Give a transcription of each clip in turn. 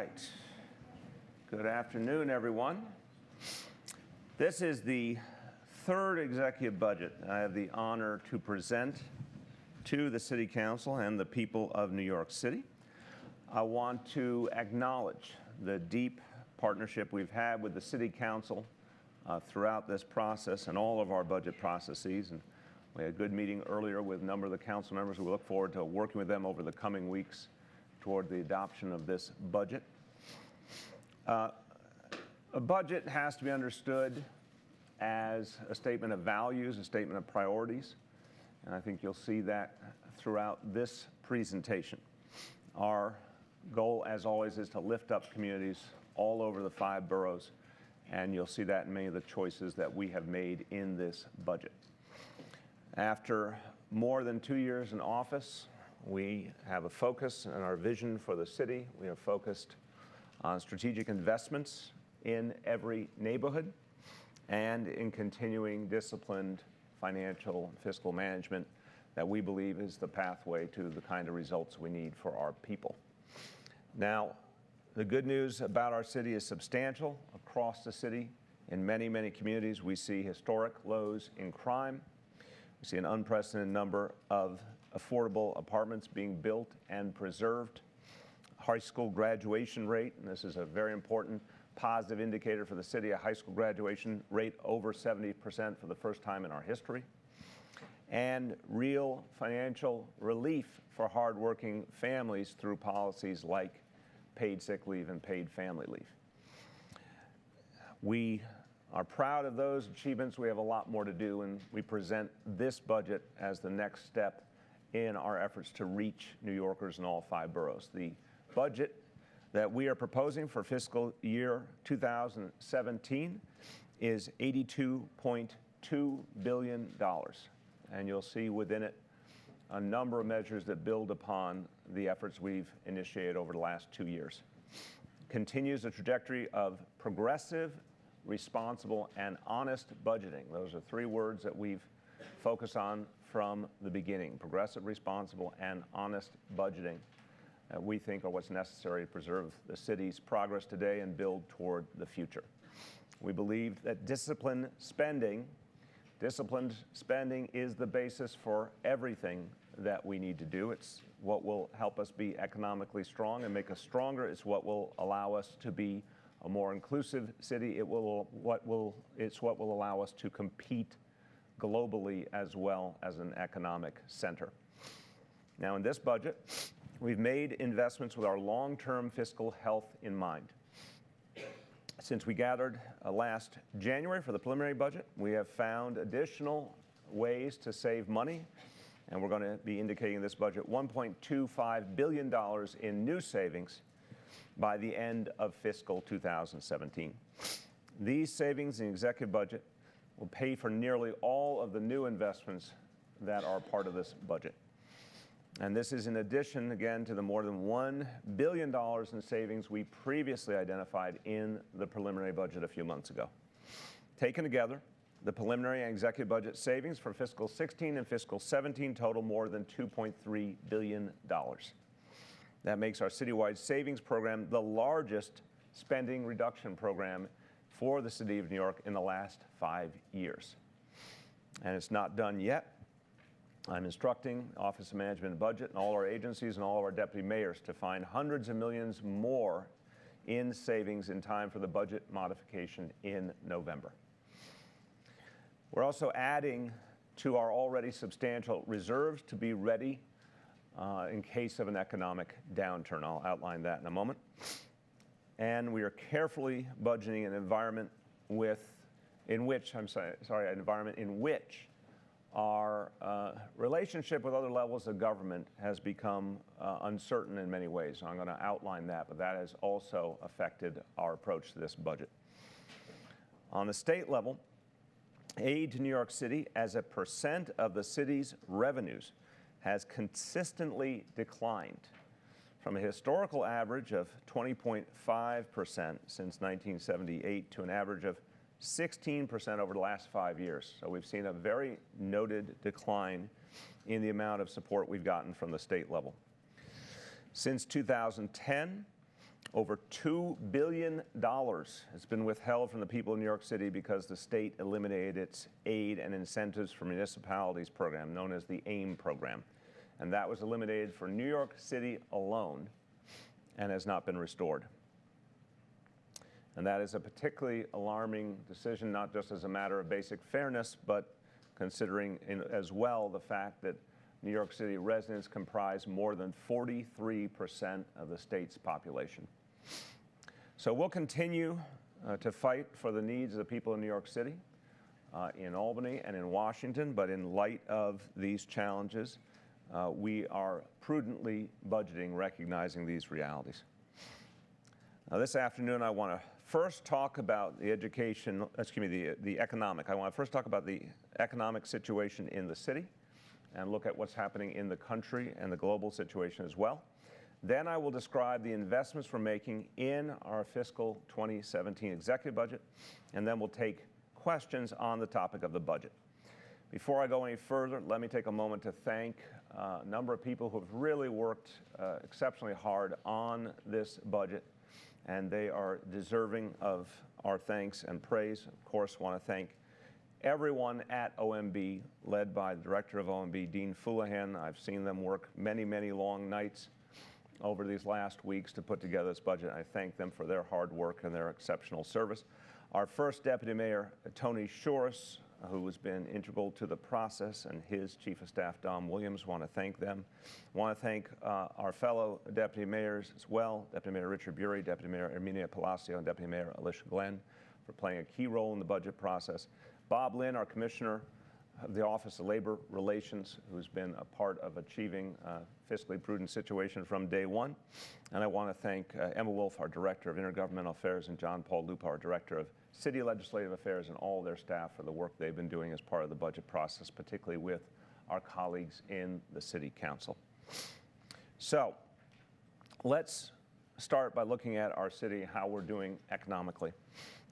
right. Good afternoon, everyone. This is the third executive budget I have the honor to present to the City Council and the people of New York City. I want to acknowledge the deep partnership we've had with the City Council throughout this process and all of our budget processes. And we had a good meeting earlier with a number of the council members. We look forward to working with them over the coming weeks toward the adoption of this budget. A budget has to be understood as a statement of values, a statement of priorities, and I think you'll see that throughout this presentation. Our goal, as always, is to lift up communities all over the 5 boroughs, and you'll see that in many of the choices that we have made in this budget. After more than 2 years in office, we have a focus on our vision for the city. We have focused on strategic investments in every neighborhood and in continuing disciplined financial and fiscal management that we believe is the pathway to the kind of results we need for our people. Now, the good news about our city is substantial. Across the city, in many, many communities, we see historic lows in crime. We see an unprecedented number of affordable apartments being built and preserved. High school graduation rate, and this is a very important positive indicator for the city, a high school graduation rate over 70% for the first time in our history. And real financial relief for hardworking families through policies like paid sick leave and paid family leave. We are proud of those achievements. We have a lot more to do, and we present this budget as the next step in our efforts to reach New Yorkers in all 5 boroughs. The budget that we are proposing for fiscal year 2017 is $82.2 billion. And you'll see within it a number of measures that build upon the efforts we've initiated over the last 2 years. Continues the trajectory of progressive, responsible, and honest budgeting. Those are 3 words that we've focused on from the beginning: progressive, responsible, and honest budgeting that we think are what's necessary to preserve the city's progress today and build toward the future. We believe that disciplined spending is the basis for everything that we need to do. It's what will help us be economically strong and make us stronger. It's what will allow us to be a more inclusive city. It's what will allow us to compete globally as well as an economic center. Now, in this budget, we've made investments with our long-term fiscal health in mind. Since we gathered last January for the preliminary budget, we have found additional ways to save money, and we're going to be indicating in this budget $1.25 billion in new savings by the end of fiscal 2017. These savings in the executive budget will pay for nearly all of the new investments that are part of this budget. And this is in addition, again, to the more than $1 billion in savings we previously identified in the preliminary budget a few months ago. Taken together, the preliminary and executive budget savings for fiscal 16 and fiscal 17 total more than $2.3 billion. That makes our citywide savings program the largest spending reduction program for the city of New York in the last 5 years. And it's not done yet. I'm instructing Office of Management and Budget and all our agencies and all of our deputy mayors to find hundreds of millions more in savings in time for the budget modification in November. We're also adding to our already substantial reserves to be ready in case of an economic downturn. I'll outline that in a moment. And we are carefully budgeting an environment in which our relationship with other levels of government has become uncertain in many ways. So I'm going to outline that, but that has also affected our approach to this budget. On the state level, aid to New York City as a percent of the city's revenues has consistently declined from a historical average of 20.5% since 1978 to an average of 16% over the last 5 years. So we've seen a very noted decline in the amount of support we've gotten from the state level. Since 2010, Over $2 billion has been withheld from the people of New York City because the state eliminated its aid and incentives for municipalities program, known as the AIM program. And that was eliminated for New York City alone and has not been restored. And that is a particularly alarming decision, not just as a matter of basic fairness, but considering as well the fact that New York City residents comprise more than 43% of the state's population. So we'll continue to fight for the needs of the people in New York City, in Albany and in Washington, but in light of these challenges, we are prudently budgeting, recognizing these realities. Now, this afternoon, I want to first talk about the economic. I want to first talk about the economic situation in the city and look at what's happening in the country and the global situation as well. Then I will describe the investments we're making in our fiscal 2017 executive budget, and then we'll take questions on the topic of the budget. Before I go any further, let me take a moment to thank a number of people who have really worked exceptionally hard on this budget, and they are deserving of our thanks and praise. Of course, I want to thank everyone at OMB, led by the director of OMB, Dean Fullahan. I've seen them work many, many long nights over these last weeks to put together this budget. I thank them for their hard work and their exceptional service. Our first Deputy Mayor, Tony Shores, who has been integral to the process, and his Chief of Staff, Dom Williams, want to thank them. I want to thank our fellow Deputy Mayors as well, Deputy Mayor Richard Bury, Deputy Mayor Erminia Palacio, and Deputy Mayor Alicia Glenn for playing a key role in the budget process. Bob Lynn, our Commissioner of the Office of Labor Relations, who's been a part of achieving a fiscally prudent situation from day one. And I want to thank Emma Wolf, our Director of Intergovernmental Affairs, and John Paul Lupa, our Director of City Legislative Affairs, and all their staff for the work they've been doing as part of the budget process, particularly with our colleagues in the City Council. So let's start by looking at our city, how we're doing economically.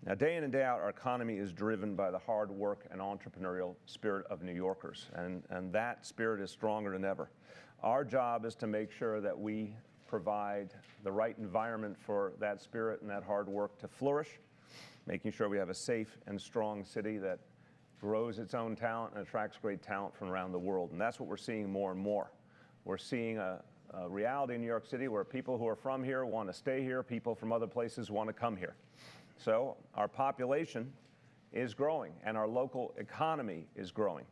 Now, day in and day out, our economy is driven by the hard work and entrepreneurial spirit of New Yorkers, and that spirit is stronger than ever. Our job is to make sure that we provide the right environment for that spirit and that hard work to flourish, making sure we have a safe and strong city that grows its own talent and attracts great talent from around the world. And that's what we're seeing more and more. We're seeing a reality in New York City where people who are from here want to stay here, people from other places want to come here. So our population is growing, and our local economy is growing,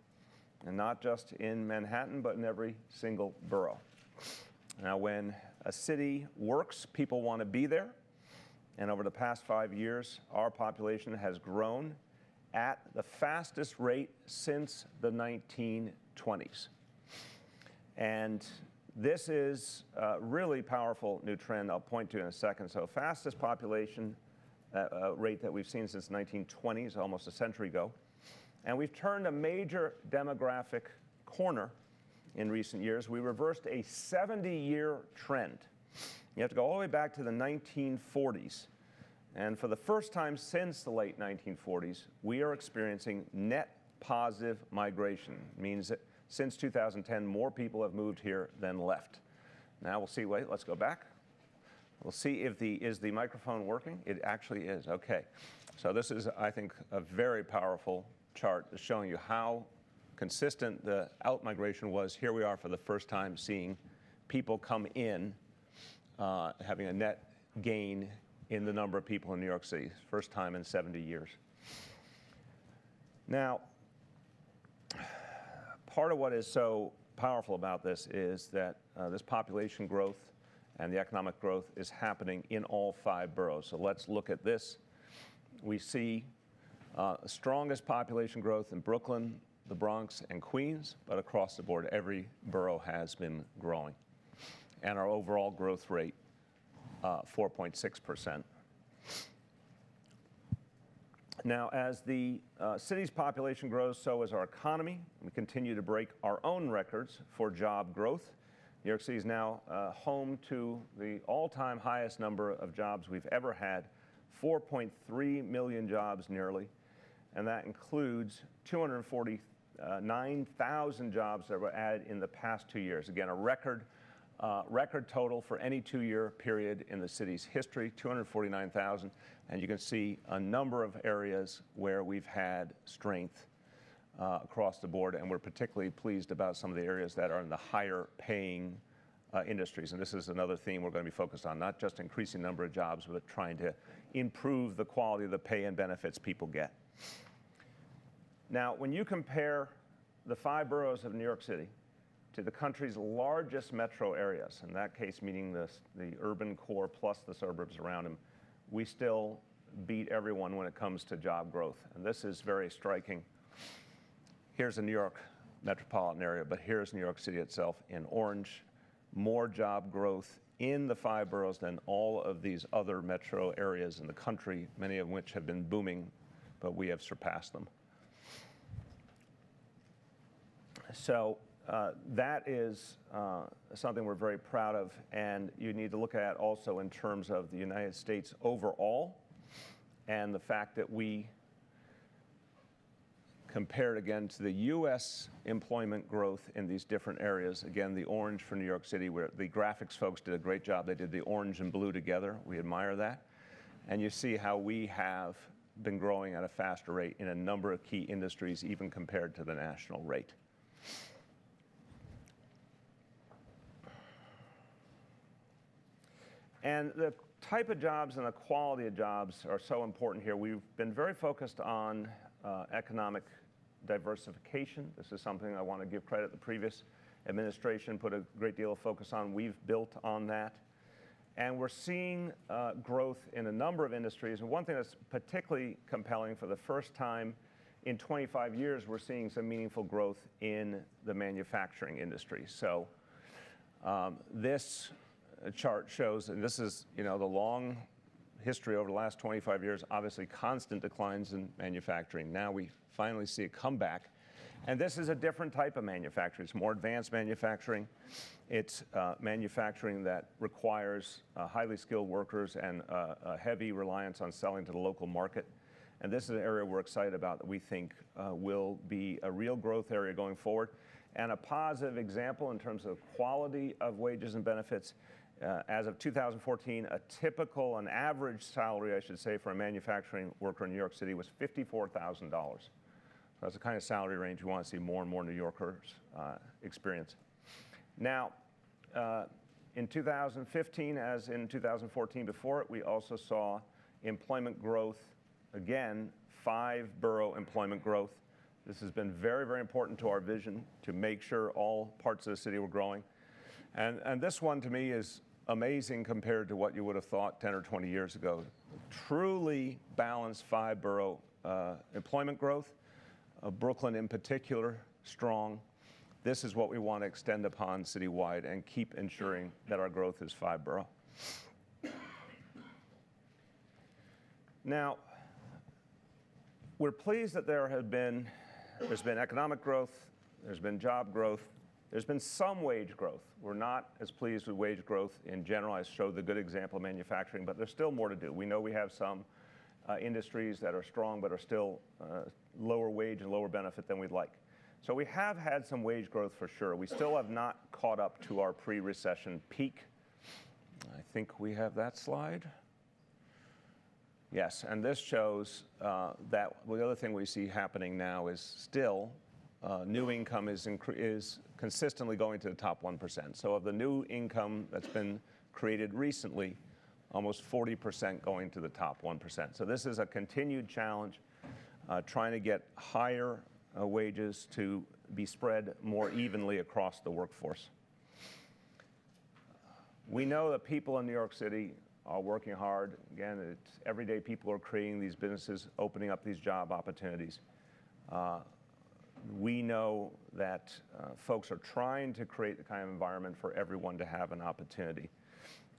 and not just in Manhattan, but in every single borough. Now, when a city works, people want to be there, and over the past 5 years, our population has grown at the fastest rate since the 1920s. And this is a really powerful new trend I'll point to in a second. So fastest population rate that we've seen since the 1920s, almost a century ago. And we've turned a major demographic corner in recent years. We reversed a 70-year trend. You have to go all the way back to the 1940s. And for the first time since the late 1940s, we are experiencing net positive migration. It means that since 2010, more people have moved here than left. Now we'll see, wait, let's go back. We'll see if is the microphone working? It actually is, okay. So this is, I think, a very powerful chart showing you how consistent the out-migration was. Here we are for the first time seeing people come in, having a net gain in the number of people in New York City, first time in 70 years. Now, part of what is so powerful about this is that this population growth and the economic growth is happening in all 5 boroughs. So let's look at this. We see strongest population growth in Brooklyn, the Bronx, and Queens, but across the board, every borough has been growing. And our overall growth rate, 4.6%. Now, as the city's population grows, so is our economy. We continue to break our own records for job growth. New York City is now home to the all-time highest number of jobs we've ever had, 4.3 million jobs nearly, and that includes 249,000 jobs that were added in the past 2 years. Again, a record Record total for any 2-year period in the city's history, 249,000. And you can see a number of areas where we've had strength across the board, and we're particularly pleased about some of the areas that are in the higher paying industries. And this is another theme we're going to be focused on, not just increasing the number of jobs, but trying to improve the quality of the pay and benefits people get. Now, when you compare the 5 boroughs of New York City to the country's largest metro areas, in that case meaning the urban core plus the suburbs around them, we still beat everyone when it comes to job growth. And this is very striking. Here's the New York metropolitan area, but here's New York City itself in orange. More job growth in the 5 boroughs than all of these other metro areas in the country, many of which have been booming, but we have surpassed them. So that is something we're very proud of, and you need to look at also in terms of the United States overall, and the fact that we compared again to the U.S. employment growth in these different areas. Again, the orange for New York City, where the graphics folks did a great job. They did the orange and blue together. We admire that. And you see how we have been growing at a faster rate in a number of key industries, even compared to the national rate. And the type of jobs and the quality of jobs are so important here. We've been very focused on economic diversification. This is something I want to give credit. The previous administration put a great deal of focus on. We've built on that. And we're seeing growth in a number of industries. And one thing that's particularly compelling, for the first time in 25 years, we're seeing some meaningful growth in the manufacturing industry. So this chart shows, and this is, the long history over the last 25 years, obviously constant declines in manufacturing. Now we finally see a comeback. And this is a different type of manufacturing. It's more advanced manufacturing. It's manufacturing that requires highly skilled workers and a heavy reliance on selling to the local market. And this is an area we're excited about that we think will be a real growth area going forward. And a positive example in terms of quality of wages and benefits. As of 2014, an average salary, I should say, for a manufacturing worker in New York City was $54,000. That's the kind of salary range we want to see more and more New Yorkers experience. Now, in 2015, as in 2014 before it, we also saw employment growth, again, 5-borough employment growth. This has been very, very important to our vision to make sure all parts of the city were growing. And this one, to me, is amazing compared to what you would have thought 10 or 20 years ago. Truly balanced 5-borough employment growth. Brooklyn in particular, strong. This is what we want to extend upon citywide and keep ensuring that our growth is 5-borough. Now, we're pleased that there's been economic growth, there's been job growth, there's been some wage growth. We're not as pleased with wage growth in general. I showed the good example of manufacturing, but there's still more to do. We know we have some industries that are strong but are still lower wage and lower benefit than we'd like. So we have had some wage growth for sure. We still have not caught up to our pre-recession peak. I think we have that slide. Yes, and this shows that the other thing we see happening now is still new income is consistently going to the top 1%. So of the new income that's been created recently, almost 40% going to the top 1%. So this is a continued challenge, trying to get higher wages to be spread more evenly across the workforce. We know that people in New York City are working hard. Again, it's everyday people are creating these businesses, opening up these job opportunities. We know that folks are trying to create the kind of environment for everyone to have an opportunity.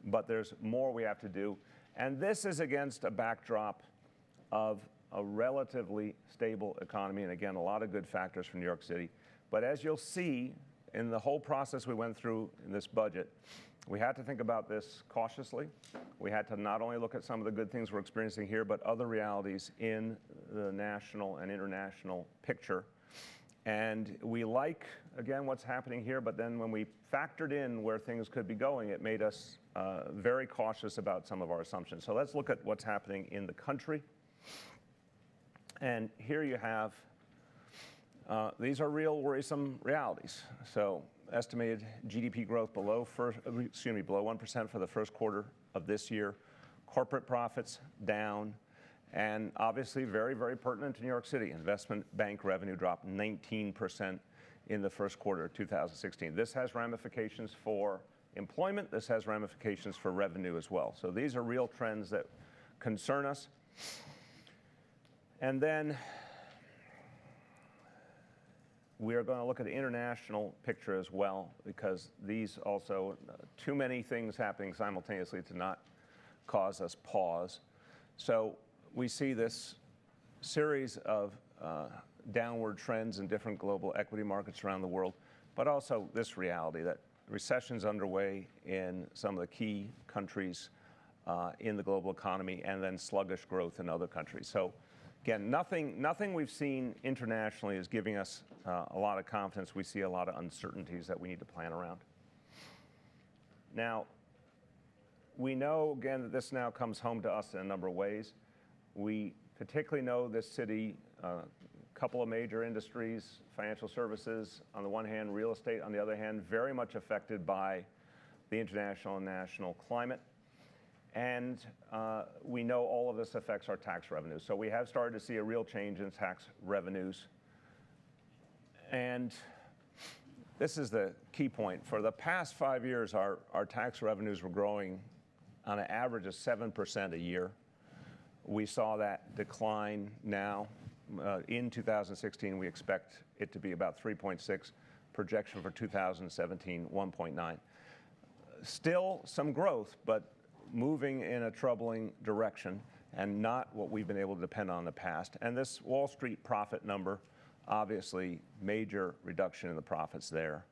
But there's more we have to do. And this is against a backdrop of a relatively stable economy. And again, a lot of good factors for New York City. But as you'll see in the whole process we went through in this budget, we had to think about this cautiously. We had to not only look at some of the good things we're experiencing here, but other realities in the national and international picture. And we like, again, what's happening here, but then when we factored in where things could be going, it made us very cautious about some of our assumptions. So let's look at what's happening in the country. And here you have, these are real worrisome realities. So estimated GDP growth below 1% for the first quarter of this year. Corporate profits down. And obviously very, very pertinent to New York City. Investment bank revenue dropped 19% in the first quarter of 2016. This has ramifications for employment. This has ramifications for revenue as well. So these are real trends that concern us. And then we are going to look at the international picture as well, because these also, too many things happening simultaneously to not cause us pause. So we see this series of downward trends in different global equity markets around the world, but also this reality that recession's underway in some of the key countries in the global economy, and then sluggish growth in other countries. So again, nothing we've seen internationally is giving us a lot of confidence. We see a lot of uncertainties that we need to plan around. Now, we know, again, that this now comes home to us in a number of ways. We particularly know this city, a couple of major industries, financial services on the one hand, real estate on the other hand, very much affected by the international and national climate. And we know all of this affects our tax revenues. So we have started to see a real change in tax revenues. And this is the key point. For the past 5 years, our tax revenues were growing on an average of 7% a year. We saw that decline now. In 2016, we expect it to be about 3.6. Projection for 2017, 1.9. Still some growth, but moving in a troubling direction, and not what we've been able to depend on in the past. And this Wall Street profit number, obviously major reduction in the profits there.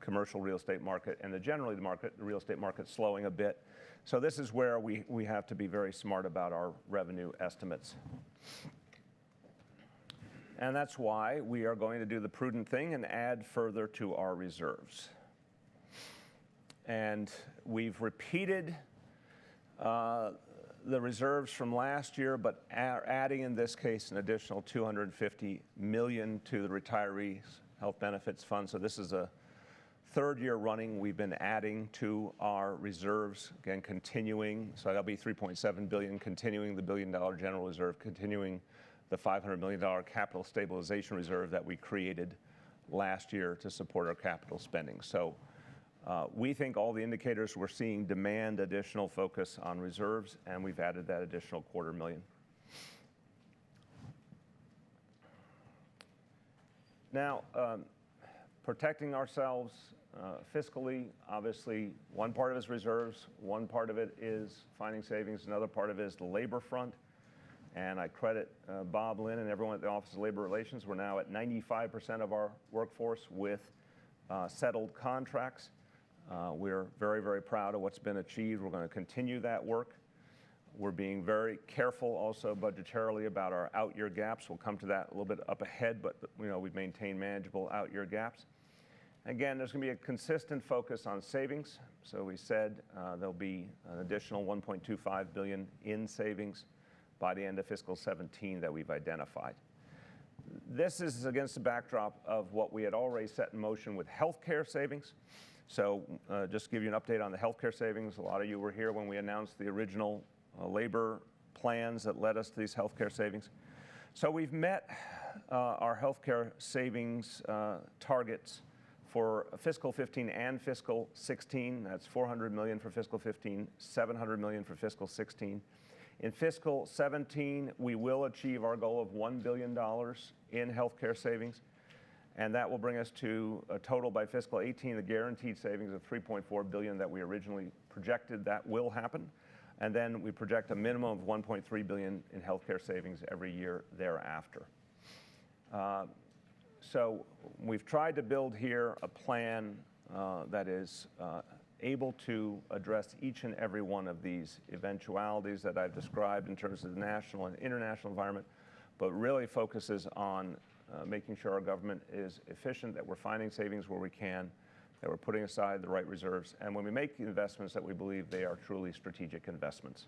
Commercial real estate market, and generally the real estate market slowing a bit. So this is where we have to be very smart about our revenue estimates. And that's why we are going to do the prudent thing and add further to our reserves. And we've repeated the reserves from last year, but are adding in this case an additional $250 million to the Retirees Health Benefits Fund. So this is a third year running we've been adding to our reserves, again continuing, so that'll be $3.7 billion, continuing the $1 billion general reserve, continuing the $500 million capital stabilization reserve that we created last year to support our capital spending. So we think all the indicators we're seeing demand additional focus on reserves, and we've added that additional $250,000. Now, protecting ourselves fiscally, obviously, one part of it is reserves, one part of it is finding savings, another part of it is the labor front. And I credit Bob Lynn and everyone at the Office of Labor Relations. We're now at 95% of our workforce with settled contracts. We're very, very proud of what's been achieved. We're going to continue that work. We're being very careful also budgetarily about our out-year gaps. We'll come to that a little bit up ahead, but we've maintained manageable out-year gaps. Again, there's going to be a consistent focus on savings. So we said there'll be an additional $1.25 billion in savings by the end of fiscal 17 that we've identified. This is against the backdrop of what we had already set in motion with healthcare savings. So just to give you an update on the healthcare savings, a lot of you were here when we announced the original labor plans that led us to these healthcare savings. So we've met our healthcare savings targets for fiscal 15 and fiscal 16. That's $400 million for fiscal 15, $700 million for fiscal 16. In fiscal 17, we will achieve our goal of $1 billion in healthcare savings, and that will bring us to a total by fiscal 18, the guaranteed savings of $3.4 billion that we originally projected. That will happen. And then we project a minimum of $1.3 billion in healthcare savings every year thereafter. So we've tried to build here a plan that is able to address each and every one of these eventualities that I've described in terms of the national and international environment, but really focuses on making sure our government is efficient, that we're finding savings where we can, that we're putting aside the right reserves, and when we make investments, that we believe they are truly strategic investments.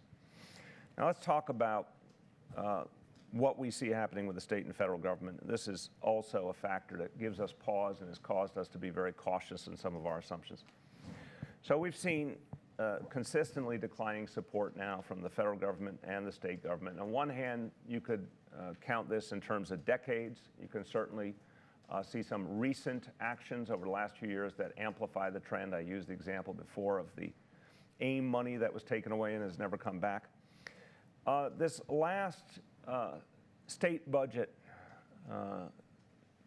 Now let's talk about what we see happening with the state and federal government. This is also a factor that gives us pause and has caused us to be very cautious in some of our assumptions. So we've seen consistently declining support now from the federal government and the state government. On one hand, you could count this in terms of decades. You can certainly see some recent actions over the last few years that amplify the trend. I used the example before of the AIM money that was taken away and has never come back. This last state budget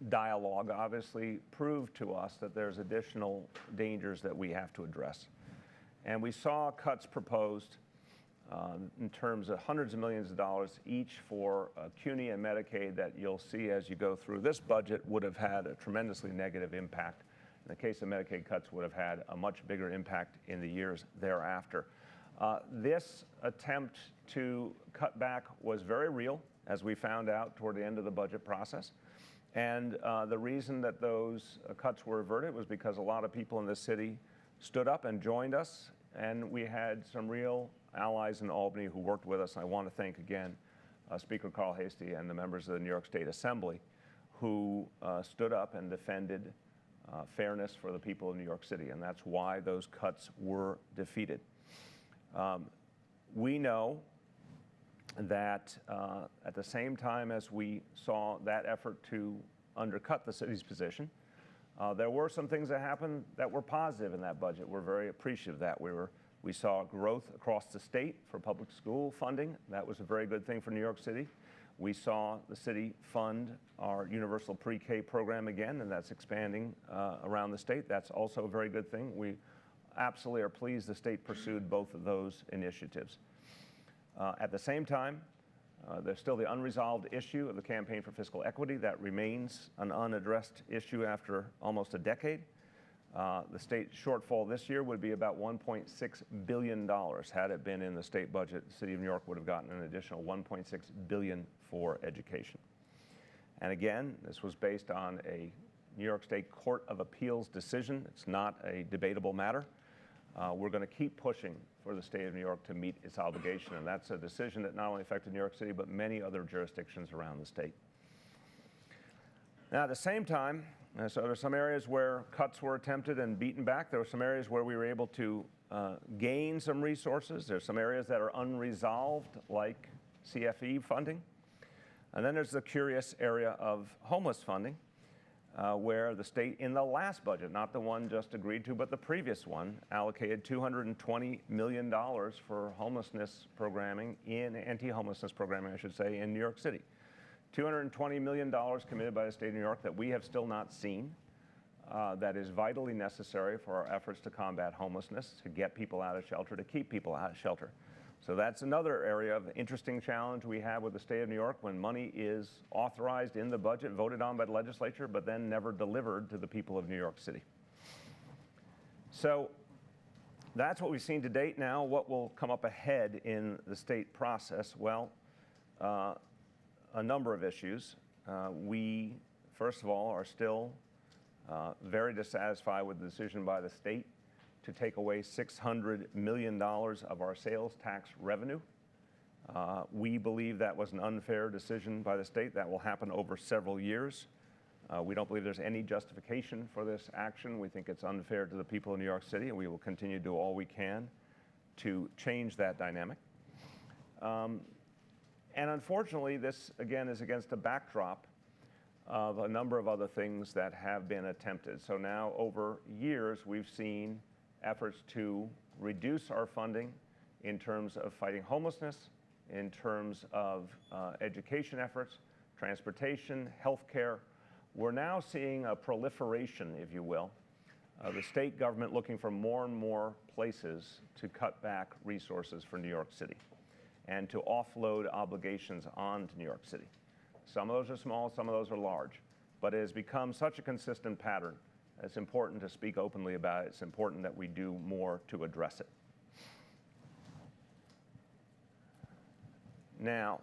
dialogue obviously proved to us that there's additional dangers that we have to address. And we saw cuts proposed in terms of hundreds of millions of dollars each for CUNY and Medicaid that you'll see as you go through. This budget would have had a tremendously negative impact. In the case of Medicaid cuts, would have had a much bigger impact in the years thereafter. This attempt to cut back was very real, as we found out toward the end of the budget process. And the reason that those cuts were averted was because a lot of people in this city stood up and joined us, and we had some real allies in Albany who worked with us. And I want to thank again Speaker Carl Hastie and the members of the New York State Assembly who stood up and defended fairness for the people of New York City, and that's why those cuts were defeated. We know that at the same time as we saw that effort to undercut the city's position, there were some things that happened that were positive in that budget. We're very appreciative of that. We saw growth across the state for public school funding. That was a very good thing for New York City. We saw the city fund our universal pre-K program again, and that's expanding around the state. That's also a very good thing. We absolutely are pleased the state pursued both of those initiatives. At the same time, there's still the unresolved issue of the campaign for fiscal equity. That remains an unaddressed issue after almost a decade. The state shortfall this year would be about $1.6 billion. Had it been in the state budget, the city of New York would have gotten an additional $1.6 billion for education. And again, this was based on a New York State Court of Appeals decision. It's not a debatable matter. We're going to keep pushing for the state of New York to meet its obligation, and that's a decision that not only affected New York City, but many other jurisdictions around the state. Now, at the same time, so there are some areas where cuts were attempted and beaten back. There were some areas where we were able to gain some resources. There's some areas that are unresolved, like CFE funding. And then there's the curious area of homeless funding, where the state in the last budget, not the one just agreed to, but the previous one, allocated $220 million for homelessness programming, anti-homelessness programming, I should say, in New York City. $220 million committed by the state of New York that we have still not seen, that is vitally necessary for our efforts to combat homelessness, to get people out of shelter, to keep people out of shelter. So that's another area of interesting challenge we have with the state of New York when money is authorized in the budget, voted on by the legislature, but then never delivered to the people of New York City. So that's what we've seen to date. Now, what will come up ahead in the state process? Well, a number of issues. We, first of all, are still very dissatisfied with the decision by the state to take away $600 million of our sales tax revenue. We believe that was an unfair decision by the state. That will happen over several years. We don't believe there's any justification for this action. We think it's unfair to the people of New York City, and we will continue to do all we can to change that dynamic. And unfortunately, this, again, is against a backdrop of a number of other things that have been attempted. So now, over years, we've seen efforts to reduce our funding in terms of fighting homelessness, in terms of education efforts, transportation, healthcare. We're now seeing a proliferation, if you will, of the state government looking for more and more places to cut back resources for New York City and to offload obligations onto New York City. Some of those are small, some of those are large, but it has become such a consistent pattern. It's important to speak openly about it. It's important that we do more to address it. Now,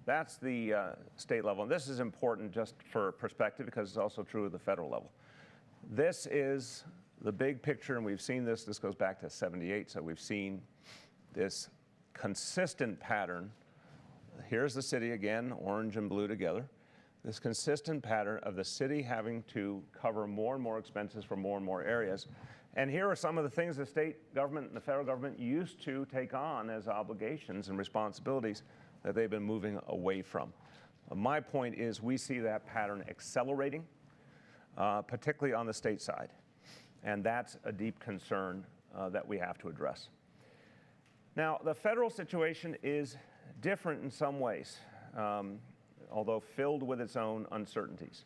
That's the state level. And this is important just for perspective because it's also true at the federal level. This is the big picture, and we've seen this. This goes back to '78, so we've seen this consistent pattern. Here's the city again, orange and blue together. This consistent pattern of the city having to cover more and more expenses for more and more areas. And here are some of the things the state government and the federal government used to take on as obligations and responsibilities that they've been moving away from. My point is we see that pattern accelerating, particularly on the state side. And that's a deep concern that we have to address. Now, the federal situation is different in some ways, although filled with its own uncertainties.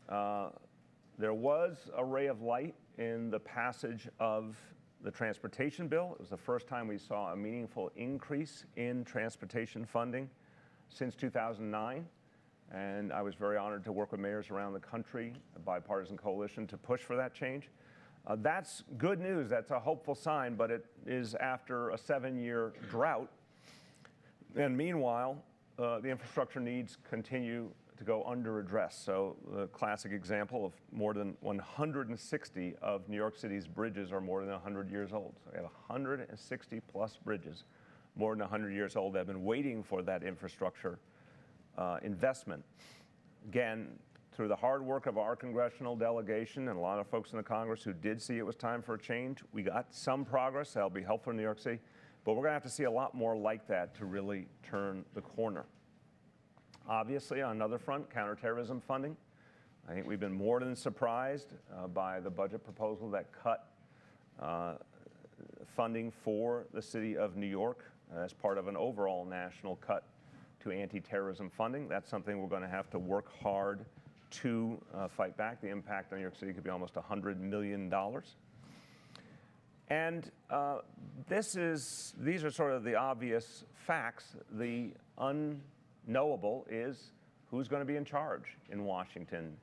There was a ray of light in the passage of the transportation bill. It was the first time we saw a meaningful increase in transportation funding since 2009. And I was very honored to work with mayors around the country, a bipartisan coalition, to push for that change. That's good news. That's a hopeful sign, but it is after a 7-year drought. And meanwhile, the infrastructure needs continue to go under address. So the classic example of more than 160 of New York City's bridges are more than 100 years old. So we have 160 plus bridges, more than 100 years old, that have been waiting for that infrastructure investment. Again, through the hard work of our congressional delegation and a lot of folks in the Congress who did see it was time for a change, we got some progress that'll be helpful in New York City, but we're going to have to see a lot more like that to really turn the corner. Obviously, on another front, counterterrorism funding. I think we've been more than surprised by the budget proposal that cut funding for the city of New York as part of an overall national cut to anti-terrorism funding. That's something we're going to have to work hard to fight back. The impact on New York City could be almost $100 million. And these are sort of the obvious facts. The unknowable is who's going to be in charge in Washington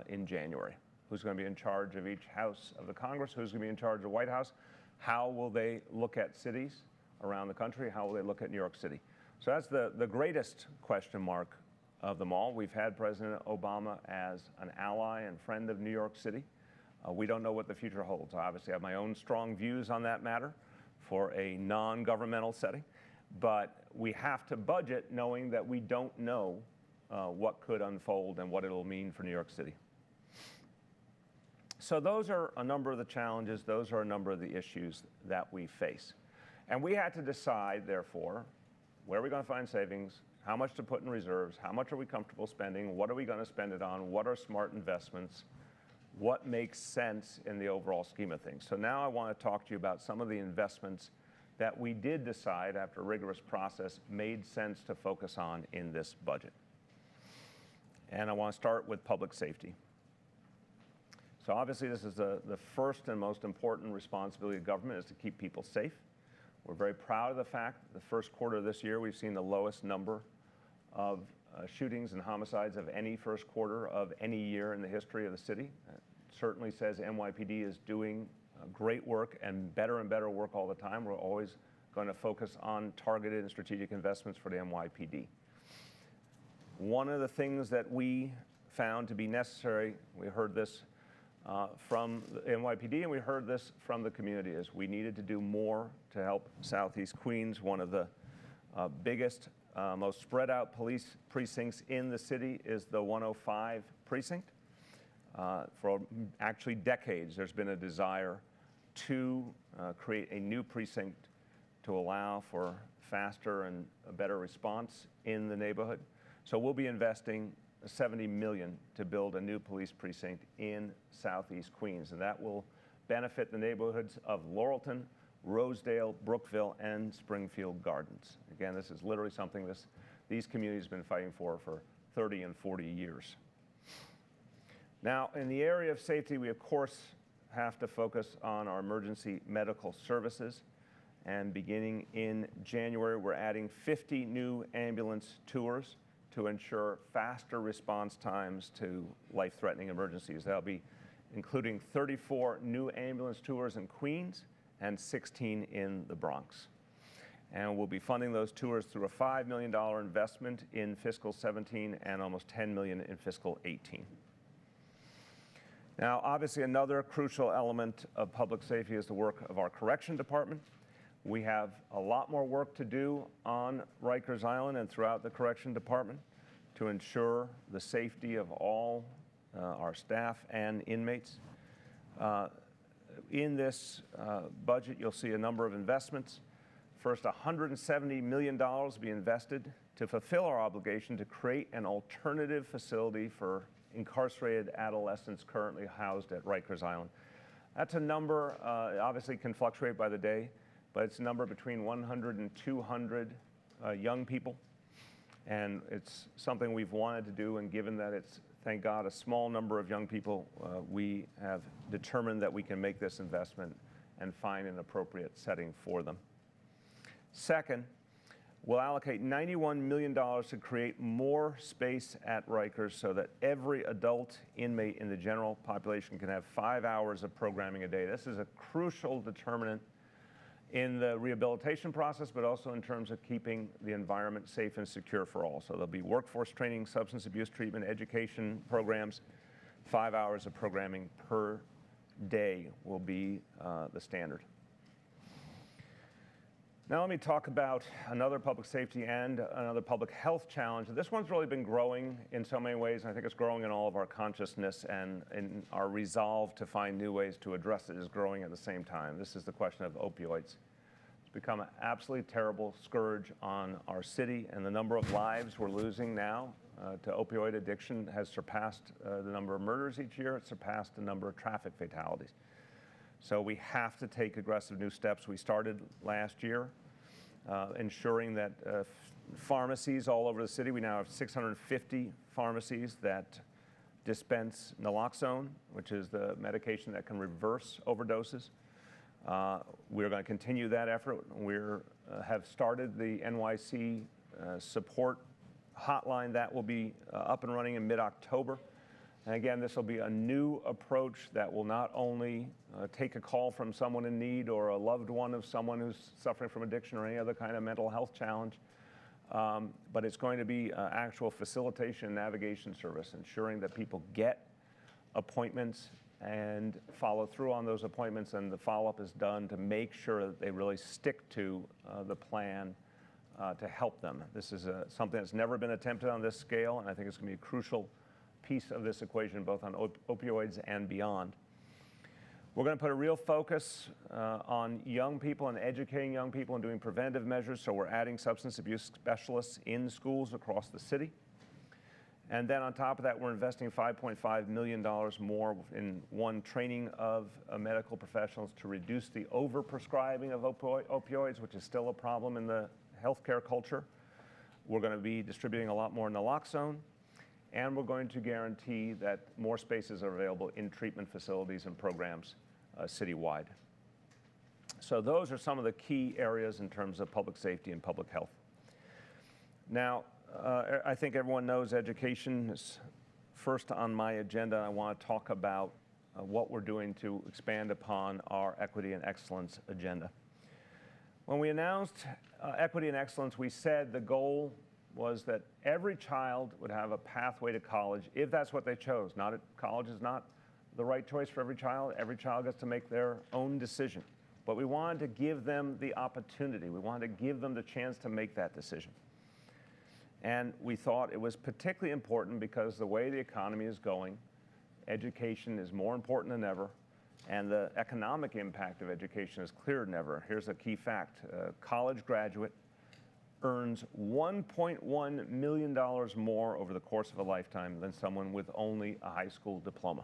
in January. Who's going to be in charge of each house of the Congress? Who's going to be in charge of the White House? How will they look at cities around the country? How will they look at New York City? So that's the greatest question mark of them all. We've had President Obama as an ally and friend of New York City. We don't know what the future holds. I obviously have my own strong views on that matter for a non-governmental setting, but we have to budget knowing that we don't know what could unfold and what it'll mean for New York City. So those are a number of the challenges. Those are a number of the issues that we face. And we had to decide, therefore, where are we going to find savings? How much to put in reserves? How much are we comfortable spending? What are we going to spend it on? What are smart investments? What makes sense in the overall scheme of things? So now I want to talk to you about some of the investments that we did decide after a rigorous process made sense to focus on in this budget. And I want to start with public safety. So obviously this is the first and most important responsibility of government is to keep people safe. We're very proud of the fact that the first quarter of this year we've seen the lowest number of shootings and homicides of any first quarter of any year in the history of the city. It certainly says NYPD is doing great work and better work all the time. We're always going to focus on targeted and strategic investments for the NYPD. One of the things that we found to be necessary, we heard this from the NYPD and we heard this from the community, is we needed to do more to help Southeast Queens, one of the biggest, most spread out police precincts in the city is the 105 precinct. For actually decades, there's been a desire to create a new precinct to allow for faster and a better response in the neighborhood. So we'll be investing $70 million to build a new police precinct in Southeast Queens, and that will benefit the neighborhoods of Laurelton, Rosedale, Brookville, and Springfield Gardens. Again, this is literally something these communities have been fighting for 30 and 40 years. Now, in the area of safety, we of course have to focus on our emergency medical services. And beginning in January, we're adding 50 new ambulance tours to ensure faster response times to life-threatening emergencies. That'll be including 34 new ambulance tours in Queens and 16 in the Bronx. And we'll be funding those tours through a $5 million investment in fiscal 17 and almost $10 million in fiscal 18. Now, obviously, another crucial element of public safety is the work of our correction department. We have a lot more work to do on Rikers Island and throughout the correction department to ensure the safety of all our staff and inmates. In this budget, you'll see a number of investments. First, $170 million will be invested to fulfill our obligation to create an alternative facility for incarcerated adolescents currently housed at Rikers Island. That's a number, obviously can fluctuate by the day, but it's a number between 100 and 200 young people. And it's something we've wanted to do, and given that it's, thank God, a small number of young people, we have determined that we can make this investment and find an appropriate setting for them. Second, we'll allocate $91 million to create more space at Rikers so that every adult inmate in the general population can have 5 hours of programming a day. This is a crucial determinant in the rehabilitation process, but also in terms of keeping the environment safe and secure for all. So there'll be workforce training, substance abuse treatment, education programs. 5 hours of programming per day will be the standard. Now let me talk about another public safety and another public health challenge. This one's really been growing in so many ways, and I think it's growing in all of our consciousness, and in our resolve to find new ways to address it is growing at the same time. This is the question of opioids. It's become an absolutely terrible scourge on our city, and the number of lives we're losing now to opioid addiction has surpassed the number of murders each year. It's surpassed the number of traffic fatalities. So we have to take aggressive new steps. We started last year ensuring that pharmacies all over the city, we now have 650 pharmacies that dispense naloxone, which is the medication that can reverse overdoses. We're going to continue that effort. We have started the NYC support hotline that will be up and running in mid-October. And again, this will be a new approach that will not only take a call from someone in need or a loved one of someone who's suffering from addiction or any other kind of mental health challenge, but it's going to be actual facilitation and navigation service, ensuring that people get appointments and follow through on those appointments, and the follow-up is done to make sure that they really stick to the plan to help them. This is something that's never been attempted on this scale, and I think it's going to be a crucial piece of this equation, both on opioids and beyond. We're going to put a real focus on young people and educating young people and doing preventative measures, so we're adding substance abuse specialists in schools across the city. And then on top of that, we're investing $5.5 million more in training of medical professionals to reduce the overprescribing of opioids, which is still a problem in the healthcare culture. We're going to be distributing a lot more naloxone, and we're going to guarantee that more spaces are available in treatment facilities and programs citywide. So those are some of the key areas in terms of public safety and public health. Now, I think everyone knows education is first on my agenda. I want to talk about what we're doing to expand upon our equity and excellence agenda. When we announced equity and excellence, we said the goal was that every child would have a pathway to college if that's what they chose. College is not the right choice for every child. Every child gets to make their own decision. But we wanted to give them the opportunity. We wanted to give them the chance to make that decision. And we thought it was particularly important because the way the economy is going, education is more important than ever, and the economic impact of education is clearer than ever. Here's a key fact. A college graduate earns $1.1 million more over the course of a lifetime than someone with only a high school diploma.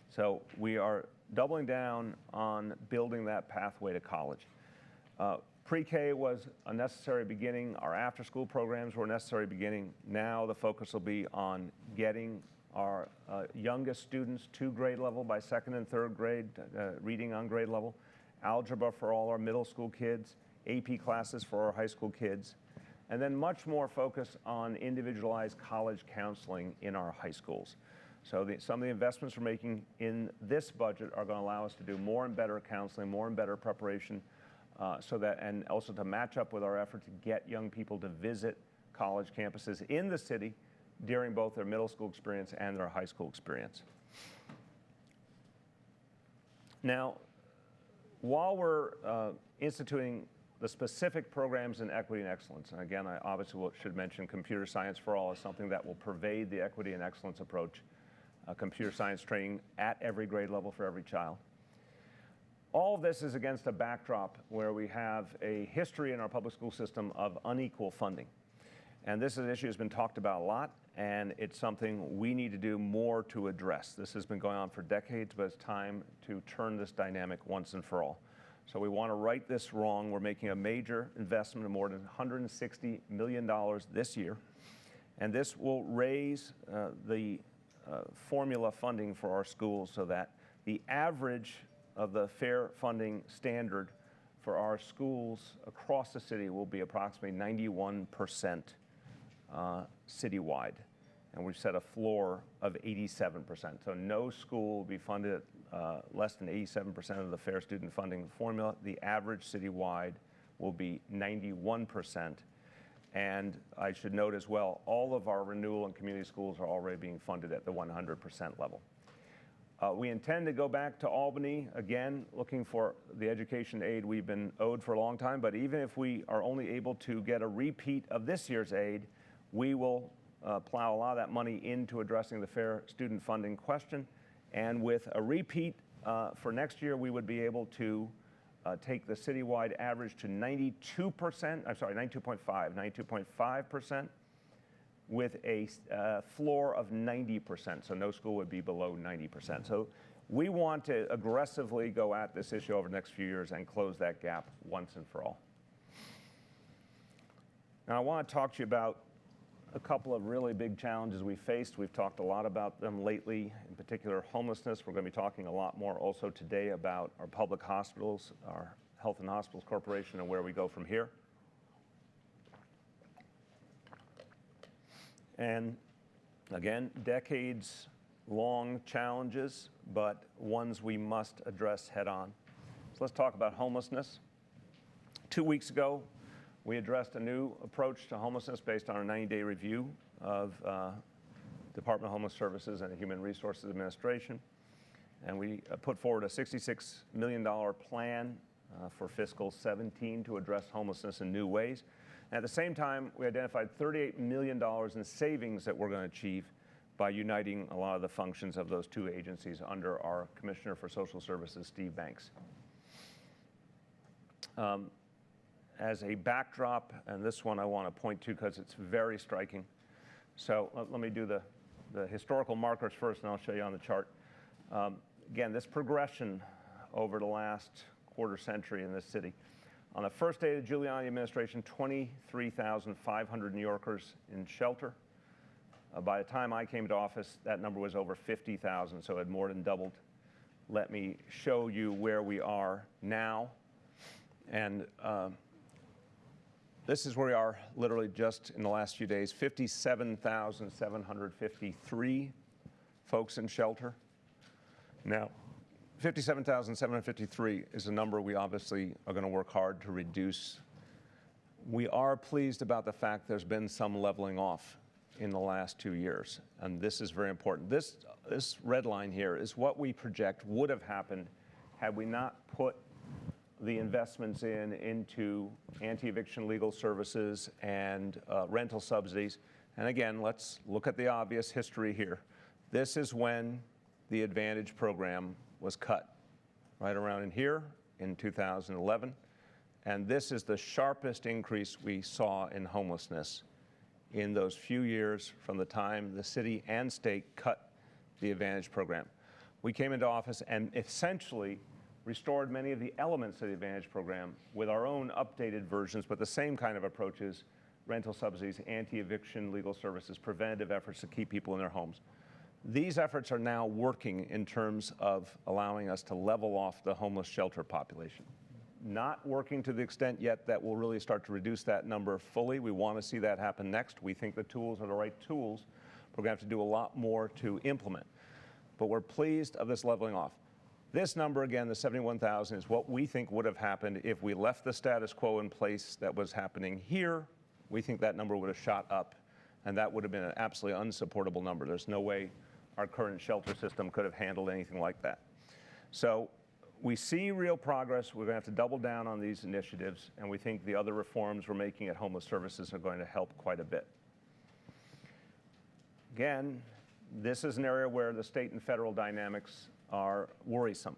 So we are doubling down on building that pathway to college. Pre-K was a necessary beginning. Our after-school programs were a necessary beginning. Now the focus will be on getting our youngest students to grade level by second and third grade, reading on grade level, algebra for all our middle school kids, AP classes for our high school kids, and then much more focus on individualized college counseling in our high schools. So some of the investments we're making in this budget are going to allow us to do more and better counseling, more and better preparation and also to match up with our effort to get young people to visit college campuses in the city during both their middle school experience and their high school experience. Now, while we're instituting the specific programs in equity and excellence, and again, I obviously should mention computer science for all is something that will pervade the equity and excellence approach, computer science training at every grade level for every child. All of this is against a backdrop where we have a history in our public school system of unequal funding. And this is an issue that's been talked about a lot, and it's something we need to do more to address. This has been going on for decades, but it's time to turn this dynamic once and for all. So we want to right this wrong. We're making a major investment of more than $160 million this year, and this will raise the formula funding for our schools so that the average of the fair funding standard for our schools across the city will be approximately 91% citywide, and we've set a floor of 87%. So no school will be funded at less than 87% of the fair student funding formula. The average citywide will be 91%. And I should note as well, all of our renewal and community schools are already being funded at the 100% level. We intend to go back to Albany, again, looking for the education aid we've been owed for a long time, but even if we are only able to get a repeat of this year's aid, we will plow a lot of that money into addressing the fair student funding question. And with a repeat for next year, we would be able to take the citywide average to 92.5% with a floor of 90%. So no school would be below 90%. So we want to aggressively go at this issue over the next few years and close that gap once and for all. Now I want to talk to you about a couple of really big challenges we faced. We've talked a lot about them lately, in particular homelessness. We're going to be talking a lot more also today about our public hospitals, our Health and Hospitals Corporation, and where we go from here. And again, decades-long challenges, but ones we must address head on. So let's talk about homelessness. 2 weeks ago, we addressed a new approach to homelessness based on a 90-day review of Department of Homeless Services and the Human Resources Administration. And we put forward a $66 million plan for fiscal 17 to address homelessness in new ways. And at the same time, we identified $38 million in savings that we're going to achieve by uniting a lot of the functions of those two agencies under our Commissioner for Social Services, Steve Banks. As a backdrop, and this one I want to point to because it's very striking. So let me do the historical markers first, and I'll show you on the chart. Again, this progression over the last quarter century in this city. On the first day of the Giuliani administration, 23,500 New Yorkers in shelter. By the time I came to office, that number was over 50,000, so it had more than doubled. Let me show you where we are now. And this is where we are literally just in the last few days, 57,753 folks in shelter. Now, 57,753 is a number we obviously are going to work hard to reduce. We are pleased about the fact there's been some leveling off in the last 2 years, and this is very important. This red line here is what we project would have happened had we not put the investments into anti-eviction legal services and rental subsidies. And again, let's look at the obvious history here. This is when the Advantage program was cut, right around in here in 2011. And this is the sharpest increase we saw in homelessness in those few years from the time the city and state cut the Advantage program. We came into office and essentially restored many of the elements of the Advantage program with our own updated versions, but the same kind of approaches: rental subsidies, anti-eviction legal services, preventative efforts to keep people in their homes. These efforts are now working in terms of allowing us to level off the homeless shelter population. Not working to the extent yet that will really start to reduce that number fully. We want to see that happen next. We think the tools are the right tools. We're going to have to do a lot more to implement. But we're pleased of this leveling off. This number, again, the 71,000, is what we think would have happened if we left the status quo in place that was happening here. We think that number would have shot up, and that would have been an absolutely unsupportable number. There's no way our current shelter system could have handled anything like that. So we see real progress. We're going to have to double down on these initiatives, and we think the other reforms we're making at homeless services are going to help quite a bit. Again, this is an area where the state and federal dynamics are worrisome.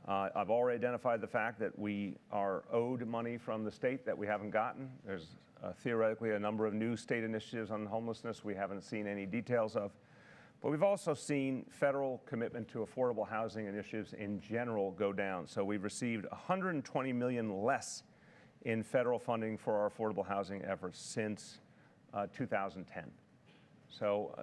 I've already identified the fact that we are owed money from the state that we haven't gotten. There's theoretically a number of new state initiatives on homelessness we haven't seen any details of. But we've also seen federal commitment to affordable housing initiatives in general go down. So we've received $120 million less in federal funding for our affordable housing efforts since 2010. So,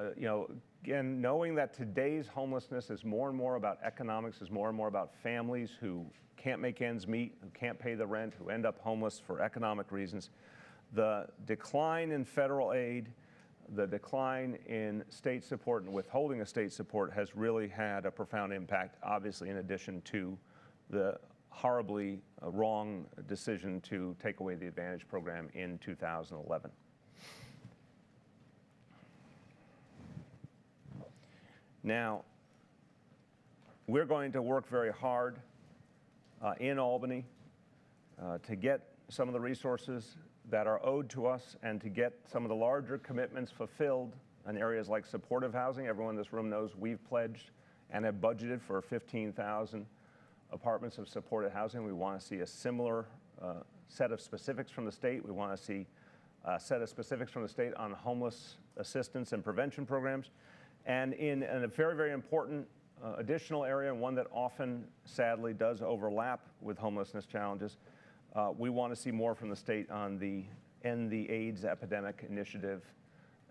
again, knowing that today's homelessness is more and more about economics, is more and more about families who can't make ends meet, who can't pay the rent, who end up homeless for economic reasons, the decline in federal aid, the decline in state support and withholding of state support has really had a profound impact, obviously, in addition to the horribly wrong decision to take away the Advantage program in 2011. Now, we're going to work very hard in Albany to get some of the resources that are owed to us and to get some of the larger commitments fulfilled in areas like supportive housing. Everyone in this room knows we've pledged and have budgeted for 15,000 apartments of supportive housing. We want to see a similar set of specifics from the state. We want to see a set of specifics from the state on homeless assistance and prevention programs. And in a very, very important additional area, and one that often, sadly, does overlap with homelessness challenges, we want to see more from the state on the End the AIDS Epidemic Initiative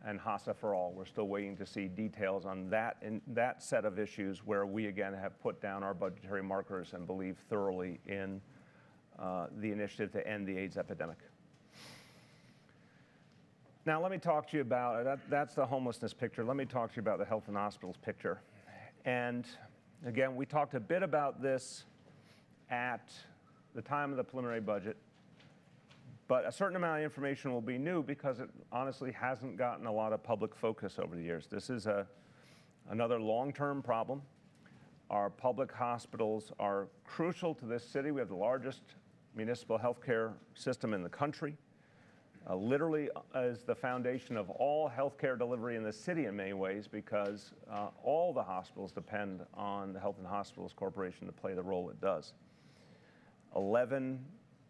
and HASA for All. We're still waiting to see details on that set of issues where we, again, have put down our budgetary markers and believe thoroughly in the initiative to end the AIDS epidemic. Now, let me talk to you about, that's the homelessness picture. Let me talk to you about the health and hospitals picture. And again, we talked a bit about this at the time of the preliminary budget, but a certain amount of information will be new because it honestly hasn't gotten a lot of public focus over the years. This is another long-term problem. Our public hospitals are crucial to this city. We have the largest municipal healthcare system in the country. Literally is the foundation of all healthcare delivery in the city in many ways, because all the hospitals depend on the Health and Hospitals Corporation to play the role it does. 11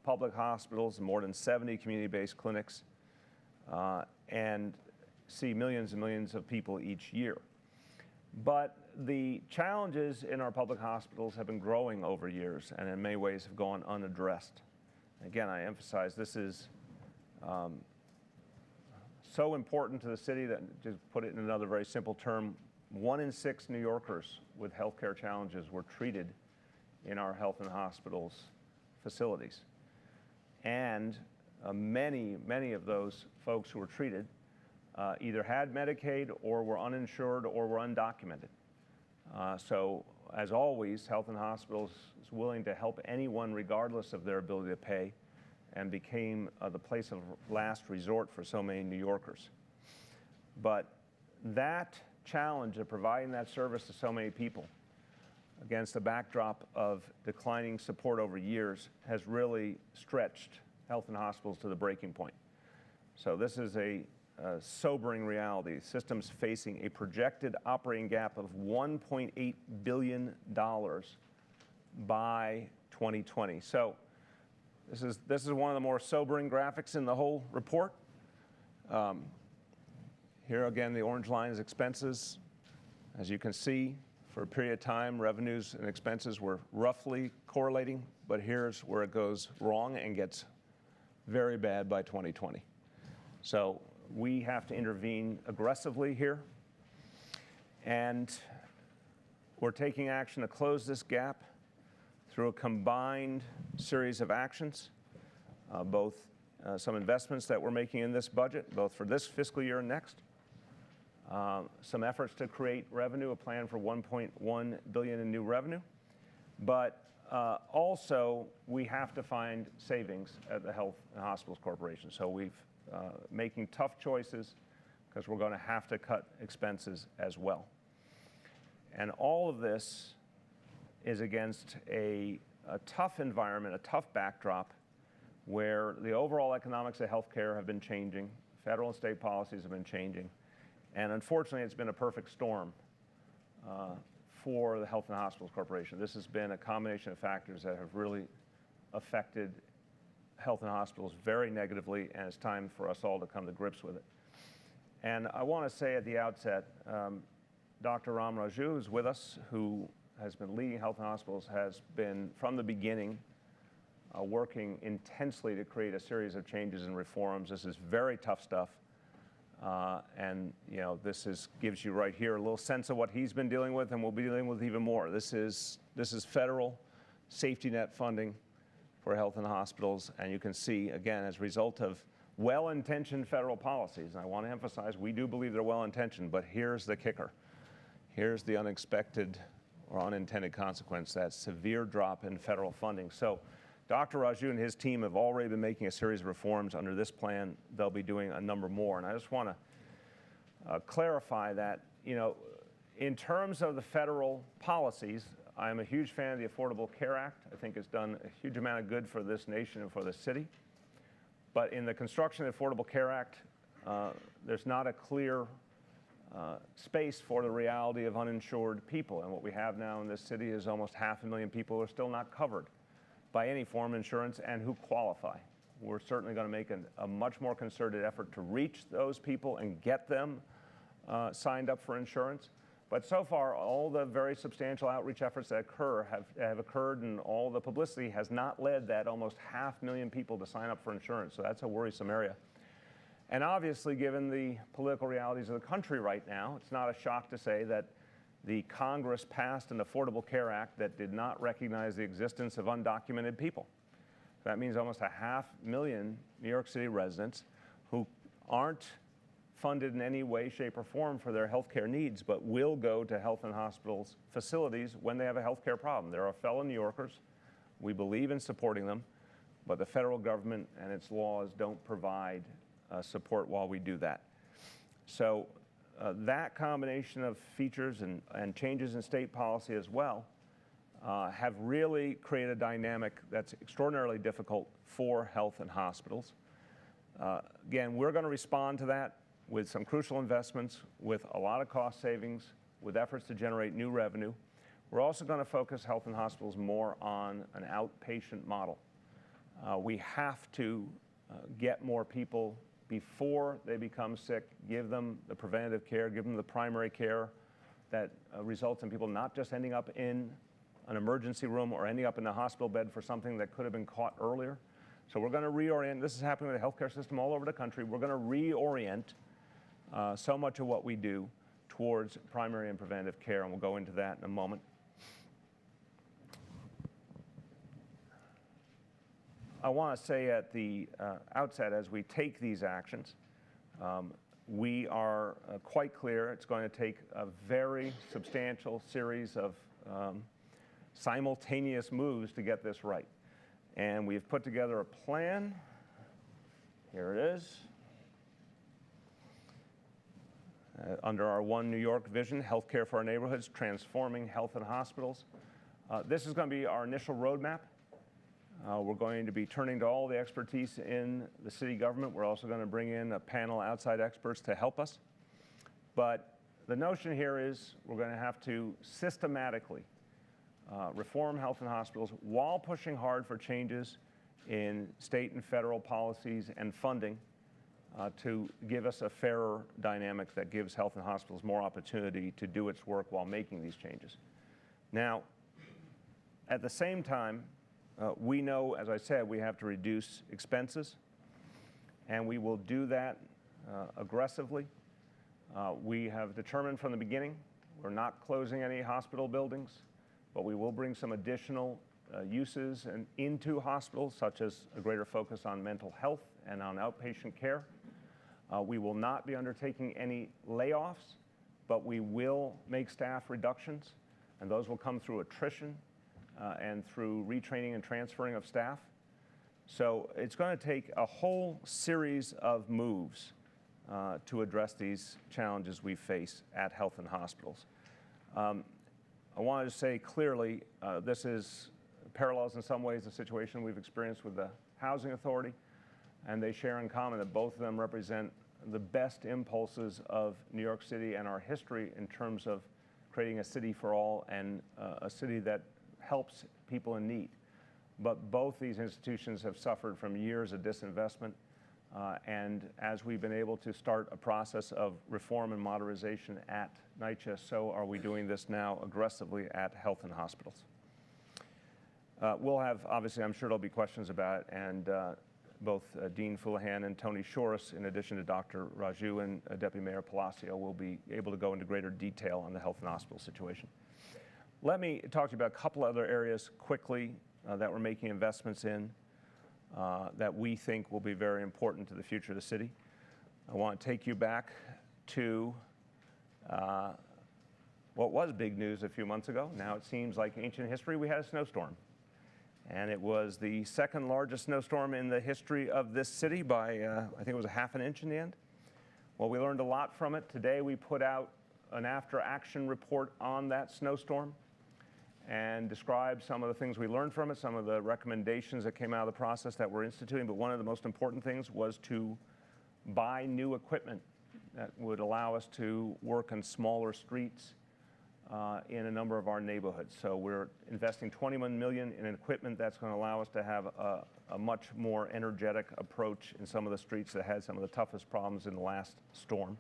public hospitals, more than 70 community-based clinics, and see millions and millions of people each year. But the challenges in our public hospitals have been growing over years and in many ways have gone unaddressed. Again, I emphasize this is so important to the city that, to put it in another very simple term, 1 in 6 New Yorkers with healthcare challenges were treated in our health and hospitals facilities. And many of those folks who were treated either had Medicaid or were uninsured or were undocumented. So, as always, Health and Hospitals is willing to help anyone regardless of their ability to pay, and became the place of last resort for so many New Yorkers. But that challenge of providing that service to so many people against the backdrop of declining support over years has really stretched health and hospitals to the breaking point. So this is a sobering reality. The system's facing a projected operating gap of $1.8 billion by 2020. So this is one of the more sobering graphics in the whole report. Here again, the orange line is expenses. As you can see, for a period of time, revenues and expenses were roughly correlating, but here's where it goes wrong and gets very bad by 2020. So we have to intervene aggressively here, and we're taking action to close this gap through a combined series of actions, both some investments that we're making in this budget, both for this fiscal year and next, some efforts to create revenue, a plan for $1.1 billion in new revenue, But also, we have to find savings at the Health and Hospitals Corporation. So we've making tough choices because we're going to have to cut expenses as well. And all of this is against a tough environment, a tough backdrop, where the overall economics of healthcare have been changing, federal and state policies have been changing, and unfortunately it's been a perfect storm for the Health and Hospitals Corporation. This has been a combination of factors that have really affected health and hospitals very negatively, and it's time for us all to come to grips with it. And I want to say at the outset, Dr. Ram Raju is with us, who has been leading health and hospitals, has been from the beginning working intensely to create a series of changes and reforms. This is very tough stuff. And this gives you right here a little sense of what he's been dealing with, and we'll be dealing with even more. This is federal safety net funding for health and hospitals, and you can see, again, as a result of well-intentioned federal policies, and I want to emphasize we do believe they're well-intentioned, but here's the kicker. Here's the unexpected or unintended consequence, that severe drop in federal funding. So Dr. Raju and his team have already been making a series of reforms. Under this plan, they'll be doing a number more. And I just want to clarify that, in terms of the federal policies, I'm a huge fan of the Affordable Care Act. I think it's done a huge amount of good for this nation and for the city. But in the construction of the Affordable Care Act, there's not a clear space for the reality of uninsured people. And what we have now in this city is almost 500,000 people who are still not covered by any form of insurance and who qualify. We're certainly going to make a much more concerted effort to reach those people and get them signed up for insurance. But so far, all the very substantial outreach efforts that have occurred, and all the publicity has not led that almost 500,000 people to sign up for insurance. So that's a worrisome area. And obviously, given the political realities of the country right now, it's not a shock to say that the Congress passed an Affordable Care Act that did not recognize the existence of undocumented people. That means almost 500,000 New York City residents who aren't funded in any way, shape, or form for their health care needs, but will go to health and hospitals facilities when they have a health care problem. They're our fellow New Yorkers. We believe in supporting them, but the federal government and its laws don't provide support while we do that. So that combination of features and changes in state policy as well have really created a dynamic that's extraordinarily difficult for health and hospitals. Again, we're going to respond to that with some crucial investments, with a lot of cost savings, with efforts to generate new revenue. We're also going to focus health and hospitals more on an outpatient model. We have to get more people before they become sick, give them the preventative care, give them the primary care that results in people not just ending up in an emergency room or ending up in the hospital bed for something that could have been caught earlier. So we're going to reorient. This is happening with the healthcare system all over the country. We're going to reorient so much of what we do towards primary and preventative care, and we'll go into that in a moment. I want to say at the outset, as we take these actions, we are quite clear it's going to take a very substantial series of simultaneous moves to get this right. And we've put together a plan. Here it is. Under our One New York vision, healthcare for our neighborhoods, transforming health and hospitals. This is going to be our initial roadmap. We're going to be turning to all the expertise in the city government. We're also going to bring in a panel of outside experts to help us. But the notion here is we're going to have to systematically reform health and hospitals while pushing hard for changes in state and federal policies and funding to give us a fairer dynamic that gives health and hospitals more opportunity to do its work while making these changes. Now, at the same time, we know, as I said, we have to reduce expenses, and we will do that aggressively. We have determined from the beginning we're not closing any hospital buildings, but we will bring some additional uses into hospitals, such as a greater focus on mental health and on outpatient care. We will not be undertaking any layoffs, but we will make staff reductions, and those will come through attrition and through retraining and transferring of staff. So it's going to take a whole series of moves to address these challenges we face at health and hospitals. I wanted to say clearly, this is parallels in some ways the situation we've experienced with the Housing Authority, and they share in common that both of them represent the best impulses of New York City and our history in terms of creating a city for all and a city that helps people in need. But both these institutions have suffered from years of disinvestment, and as we've been able to start a process of reform and modernization at NYCHA, so are we doing this now aggressively at health and hospitals. We'll have, obviously, I'm sure there'll be questions about it, and both Dean Fulihan and Tony Shoris, in addition to Dr. Raju and Deputy Mayor Blasio, will be able to go into greater detail on the health and hospital situation. Let me talk to you about a couple other areas quickly that we're making investments in that we think will be very important to the future of the city. I want to take you back to what was big news a few months ago. Now it seems like ancient history. We had a snowstorm. And it was the second largest snowstorm in the history of this city by, I think it was a ½ an inch in the end. Well, we learned a lot from it. Today we put out an after-action report on that snowstorm and described some of the things we learned from it, some of the recommendations that came out of the process that we're instituting. But one of the most important things was to buy new equipment that would allow us to work on smaller streets in a number of our neighborhoods. So we're investing $21 million in equipment that's going to allow us to have a much more energetic approach in some of the streets that had some of the toughest problems in the last storm.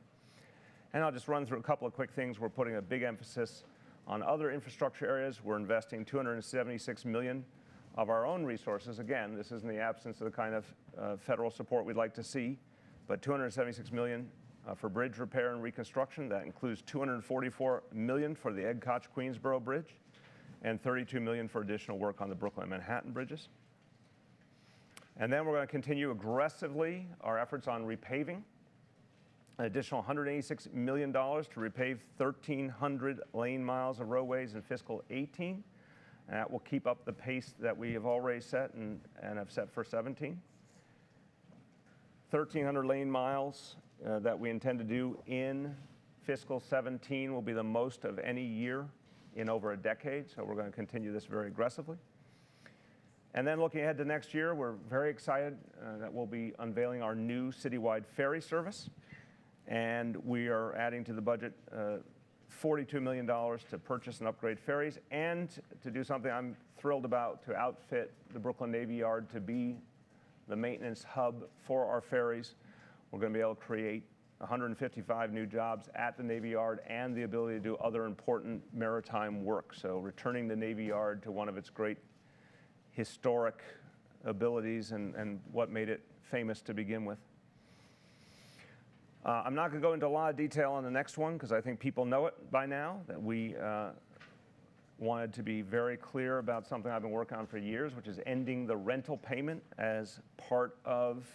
And I'll just run through a couple of quick things. We're putting a big emphasis on other infrastructure areas. We're investing $276 million of our own resources. Again, this is in the absence of the kind of federal support we'd like to see, but $276 million for bridge repair and reconstruction. That includes $244 million for the Egg Koch-Queensboro Bridge and $32 million for additional work on the Brooklyn and Manhattan bridges. And then we're going to continue aggressively our efforts on repaving. An additional $186 million to repave 1,300 lane miles of roadways in fiscal 18. And that will keep up the pace that we have already set and have set for 17. 1,300 lane miles that we intend to do in fiscal 17 will be the most of any year in over a decade, so we're going to continue this very aggressively. And then looking ahead to next year, we're very excited that we'll be unveiling our new citywide ferry service, and we are adding to the budget $42 million to purchase and upgrade ferries and to do something I'm thrilled about, to outfit the Brooklyn Navy Yard to be the maintenance hub for our ferries. We're going to be able to create 155 new jobs at the Navy Yard and the ability to do other important maritime work. So returning the Navy Yard to one of its great historic abilities and what made it famous to begin with. I'm not going to go into a lot of detail on the next one because I think people know it by now, that we wanted to be very clear about something I've been working on for years, which is ending the rental payment as part of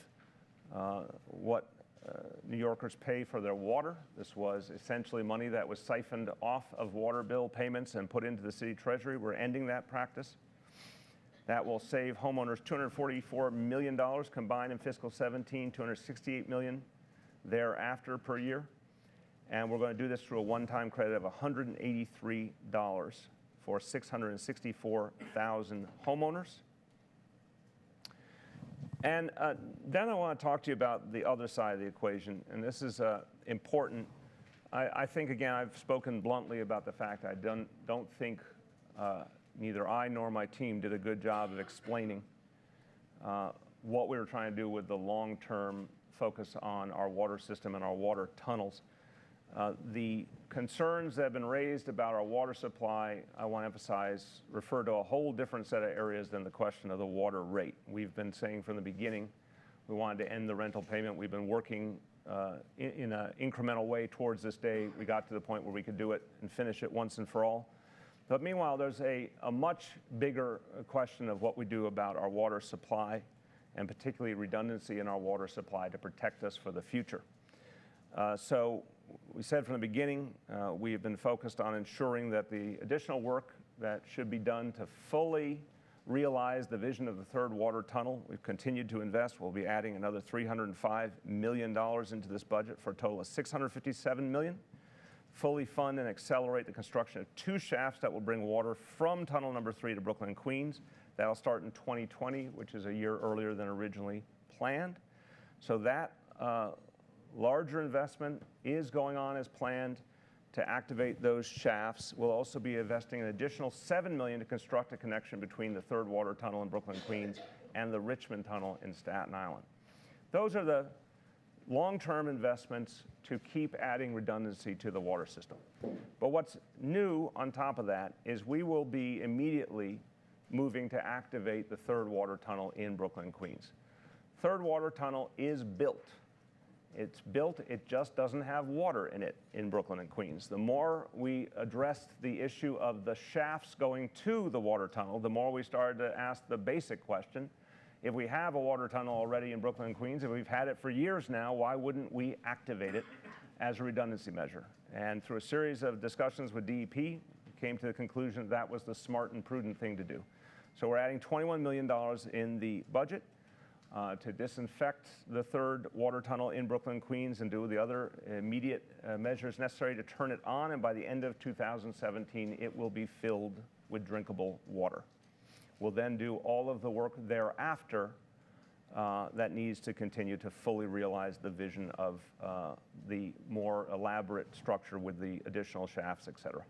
what New Yorkers pay for their water. This was essentially money that was siphoned off of water bill payments and put into the city treasury. We're ending that practice. That will save homeowners $244 million combined in fiscal 17, $268 million thereafter per year. And we're going to do this through a one-time credit of $183 for 664,000 homeowners. And then I want to talk to you about the other side of the equation, and this is important. I think, again, I've spoken bluntly about the fact I don't think neither I nor my team did a good job of explaining what we were trying to do with the long-term focus on our water system and our water tunnels. The concerns that have been raised about our water supply, I want to emphasize, refer to a whole different set of areas than the question of the water rate. We've been saying from the beginning we wanted to end the rental payment. We've been working in an incremental way towards this day. We got to the point where we could do it and finish it once and for all. But meanwhile, there's a much bigger question of what we do about our water supply, and particularly redundancy in our water supply to protect us for the future. So we said from the beginning, we have been focused on ensuring that the additional work that should be done to fully realize the vision of the third water tunnel. We've continued to invest. We'll be adding another $305 million into this budget for a total of $657 million. Fully fund and accelerate the construction of 2 shafts that will bring water from tunnel number 3 to Brooklyn and Queens. That'll start in 2020, which is a year earlier than originally planned. So that larger investment is going on as planned to activate those shafts. We'll also be investing an additional $7 million to construct a connection between the third water tunnel in Brooklyn and Queens and the Richmond tunnel in Staten Island. Those are the long-term investments to keep adding redundancy to the water system. But what's new on top of that is we will be immediately moving to activate the third water tunnel in Brooklyn and Queens. Third water tunnel is built. It's built, it just doesn't have water in it in Brooklyn and Queens. The more we addressed the issue of the shafts going to the water tunnel, the more we started to ask the basic question, if we have a water tunnel already in Brooklyn and Queens, if we've had it for years now, why wouldn't we activate it as a redundancy measure? And through a series of discussions with DEP, came to the conclusion that that was the smart and prudent thing to do. So we're adding $21 million in the budget to disinfect the third water tunnel in Brooklyn, Queens, and do the other immediate measures necessary to turn it on. And by the end of 2017, it will be filled with drinkable water. We'll then do all of the work thereafter that needs to continue to fully realize the vision of the more elaborate structure with the additional shafts, et cetera.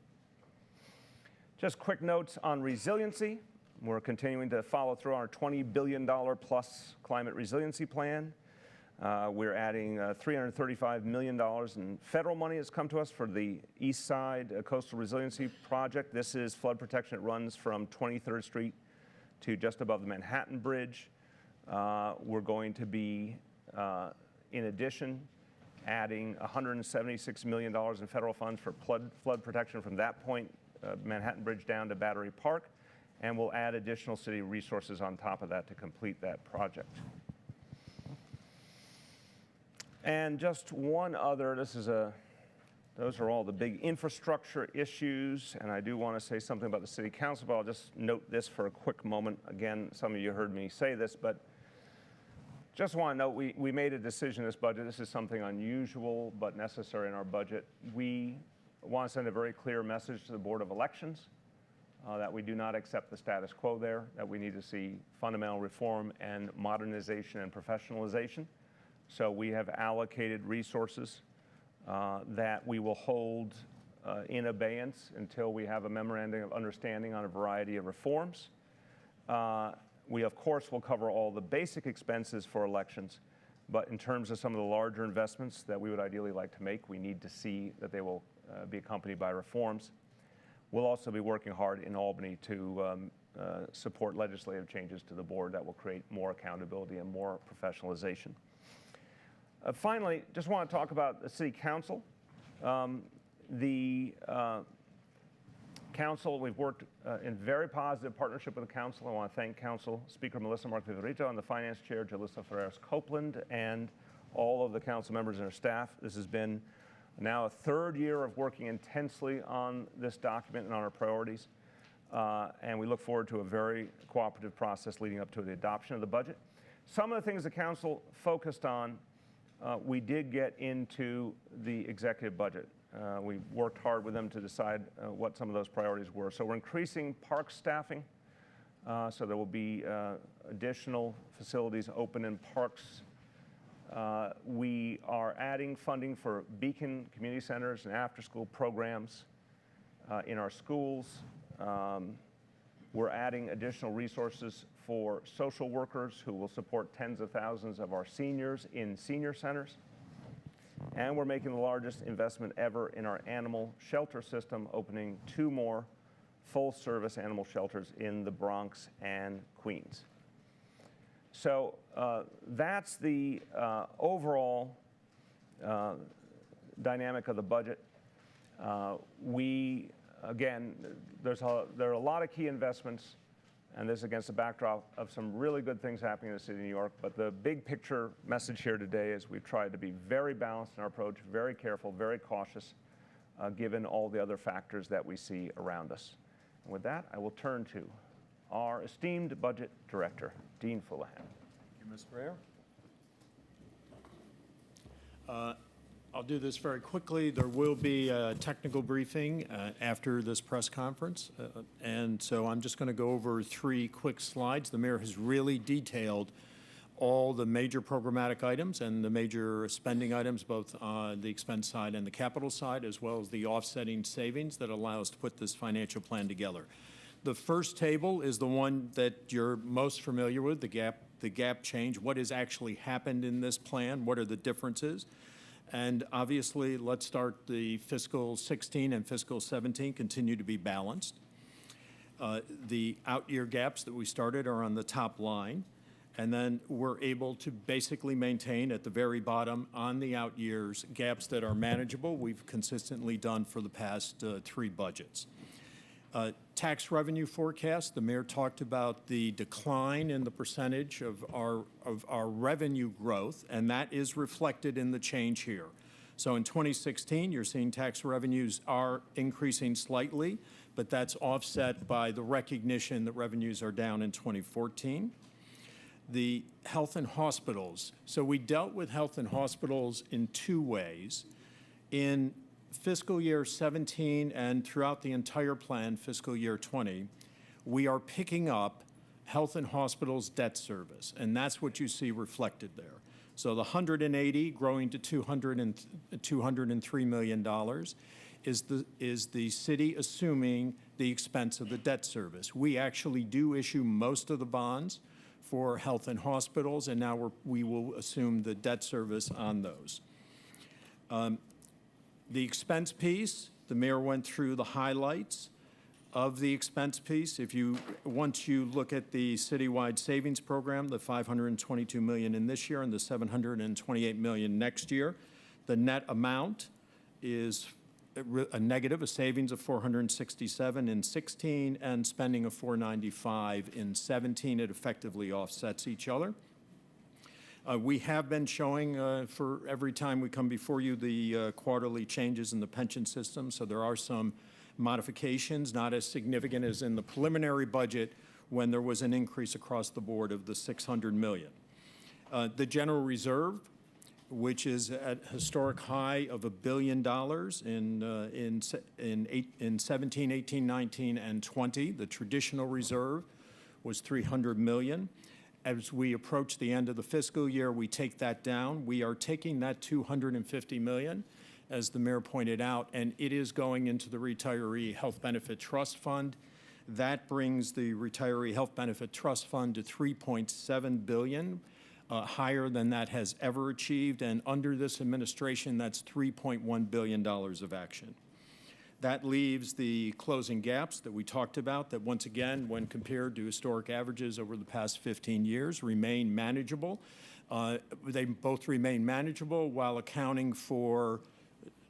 Just quick notes on resiliency. We're continuing to follow through on our $20 billion plus climate resiliency plan. We're adding $335 million in federal money that's come to us for the East Side Coastal Resiliency Project. This is flood protection. It runs from 23rd Street to just above the Manhattan Bridge. We're going to be, in addition, adding $176 million in federal funds for flood protection from that point, Manhattan Bridge down to Battery Park. And we'll add additional city resources on top of that to complete that project. And just one other, those are all the big infrastructure issues, and I do want to say something about the City Council, but I'll just note this for a quick moment. Again, some of you heard me say this, but just want to note we made a decision in this budget. This is something unusual but necessary in our budget. We want to send a very clear message to the Board of Elections that we do not accept the status quo there, that we need to see fundamental reform and modernization and professionalization. So we have allocated resources that we will hold in abeyance until we have a memorandum of understanding on a variety of reforms. We, of course, will cover all the basic expenses for elections, but in terms of some of the larger investments that we would ideally like to make, we need to see that they will be accompanied by reforms. We'll also be working hard in Albany to support legislative changes to the board that will create more accountability and more professionalization. Finally, just want to talk about the City Council. The Council, we've worked in very positive partnership with the Council. I want to thank Council Speaker Melissa Mark-Viverito and the Finance Chair Jalissa Ferreras-Copeland and all of the Council members and their staff. This has been now a third year of working intensely on this document and on our priorities. And we look forward to a very cooperative process leading up to the adoption of the budget. Some of the things the Council focused on, we did get into the executive budget. We worked hard with them to decide what some of those priorities were. So we're increasing park staffing. So there will be additional facilities open in parks. We are adding funding for beacon community centers and after-school programs in our schools. We're adding additional resources for social workers who will support tens of thousands of our seniors in senior centers. And we're making the largest investment ever in our animal shelter system, opening 2 more full-service animal shelters in the Bronx and Queens. So that's the overall dynamic of the budget. Again, there are a lot of key investments, and this against the backdrop of some really good things happening in the city of New York. But the big picture message here today is we've tried to be very balanced in our approach, very careful, very cautious, given all the other factors that we see around us. And with that, I will turn to our esteemed Budget Director, Dean Fullahan. Thank you, Mr. Mayor. I'll do this very quickly. There will be a technical briefing after this press conference, and so I'm just going to go over 3 quick slides. The mayor has really detailed all the major programmatic items and the major spending items, both on the expense side and the capital side, as well as the offsetting savings that allow us to put this financial plan together. The first table is the one that you're most familiar with, the gap change. What has actually happened in this plan? What are the differences? And obviously, let's start the fiscal 16 and fiscal 17 continue to be balanced. The out-year gaps that we started are on the top line. And then we're able to basically maintain at the very bottom on the out years gaps that are manageable. We've consistently done for the past 3 budgets. Tax revenue forecast, the mayor talked about the decline in the percentage of our revenue growth, and that is reflected in the change here. So in 2016, you're seeing tax revenues are increasing slightly, but that's offset by the recognition that revenues are down in 2014. The health and hospitals. So we dealt with health and hospitals in 2 ways. In fiscal year 17 and throughout the entire plan, fiscal year 20, we are picking up health and hospitals debt service, and that's what you see reflected there. So the 180 growing to $203 million is the city assuming the expense of the debt service. We actually do issue most of the bonds for health and hospitals, and now we will assume the debt service on those. The expense piece, the mayor went through the highlights of the expense piece. Once you look at the citywide savings program, the $522 million in this year and the $728 million next year, the net amount is a savings of 467 in 16 and spending of 495 in 17. It effectively offsets each other. We have been showing for every time we come before you the quarterly changes in the pension system, so there are some modifications, not as significant as in the preliminary budget when there was an increase across the board of the $600 million. The general reserve, which is at a historic high of $1 billion in 17, 18, 19, and 20. The traditional reserve was $300 million. As we approach the end of the fiscal year, we take that down. We are taking that $250 million, as the mayor pointed out, and it is going into the Retiree Health Benefit Trust Fund. That brings the Retiree Health Benefit Trust Fund to $3.7 billion. Higher than that has ever achieved, and under this administration, that's $3.1 billion of action. That leaves the closing gaps that we talked about that, once again, when compared to historic averages over the past 15 years, remain manageable. They both remain manageable while accounting for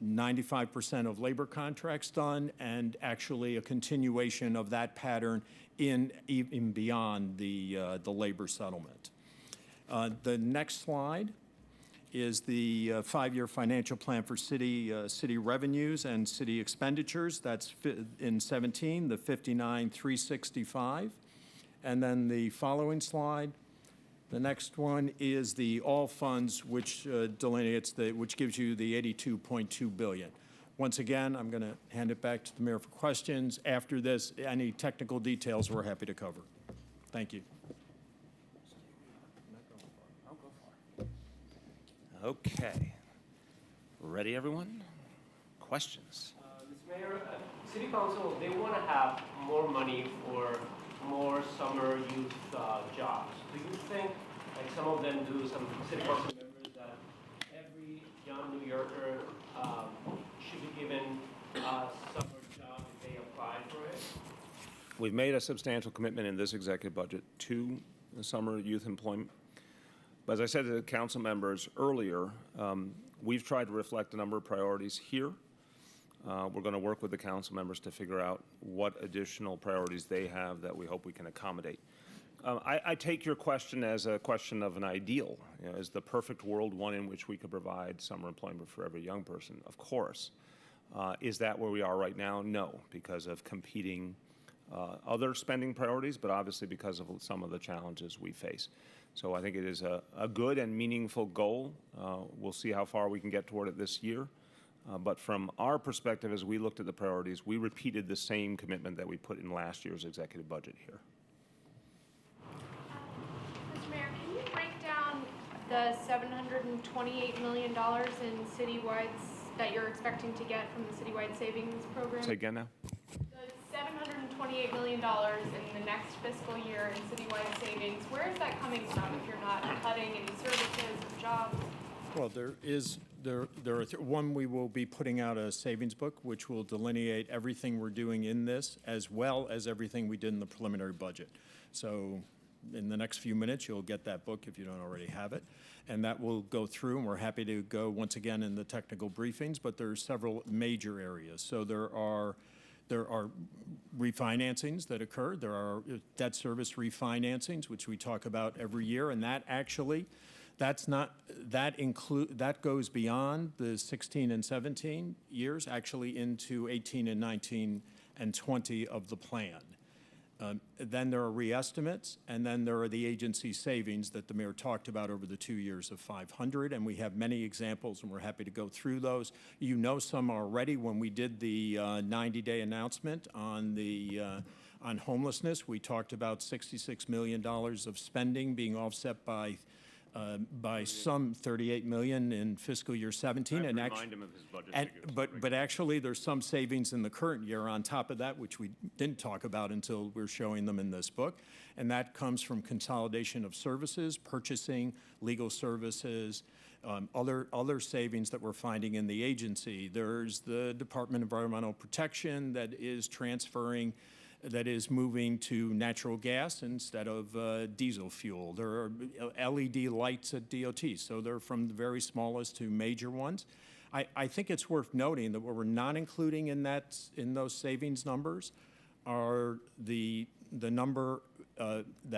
95% of labor contracts done, and actually a continuation of that pattern even beyond the labor settlement. The next slide is the 5-year financial plan for city revenues and city expenditures. That's in 17, the 59,365. And then the following slide, the next one is the all funds, which delineates which gives you the $82.2 billion. Once again, I'm going to hand it back to the mayor for questions. After this, any technical details we're happy to cover. Thank you. Okay. Ready, everyone? Questions? Mr. Mayor, City Council, they want to have more money for more summer youth jobs. Do you think, like some of them do, some City Council members, that every young New Yorker should be given a summer job if they apply for it? We've made a substantial commitment in this executive budget to summer youth employment. But as I said to the council members earlier, we've tried to reflect a number of priorities here. We're going to work with the council members to figure out what additional priorities they have that we hope we can accommodate. I take your question as a question of an ideal. You know, is the perfect world one in which we could provide summer employment for every young person? Of course. Is that where we are right now? No, because of competing other spending priorities, but obviously because of some of the challenges we face. So I think it is a good and meaningful goal. We'll see how far we can get toward it this year. But from our perspective, as we looked at the priorities, we repeated the same commitment that we put in last year's executive budget here. Mr. Mayor, can you break down the $728 million in citywides that you're expecting to get from the Citywide Savings Program? Say again now? The $728 million in the next fiscal year in citywide savings, where is that coming from if you're not cutting any services or jobs? Well, one, we will be putting out a savings book, which will delineate everything we're doing in this, as well as everything we did in the preliminary budget. So in the next few minutes, you'll get that book if you don't already have it. And that will go through, and we're happy to go once again in the technical briefings, but there are several major areas. So there are refinancings that occur. There are debt service refinancings, which we talk about every year, and that actually, that goes beyond the 16 and 17 years, actually into 18 and 19 and 20 of the plan. Then there are reestimates, and then there are the agency savings that the mayor talked about over the 2 years of 500, and we have many examples, and we're happy to go through those. You know some already. When we did the 90-day announcement on homelessness, we talked about $66 million of spending being offset by some $38 million in fiscal year 17. And remind him of his budget figures. But actually, there's some savings in the current year on top of that, which we didn't talk about until we're showing them in this book. And that comes from consolidation of services, purchasing, legal services, other savings that we're finding in the agency. There's the Department of Environmental Protection that is moving to natural gas instead of diesel fuel. There are LED lights at DOT, so they're from the very smallest to major ones. I think it's worth noting that what we're not including in those savings numbers are the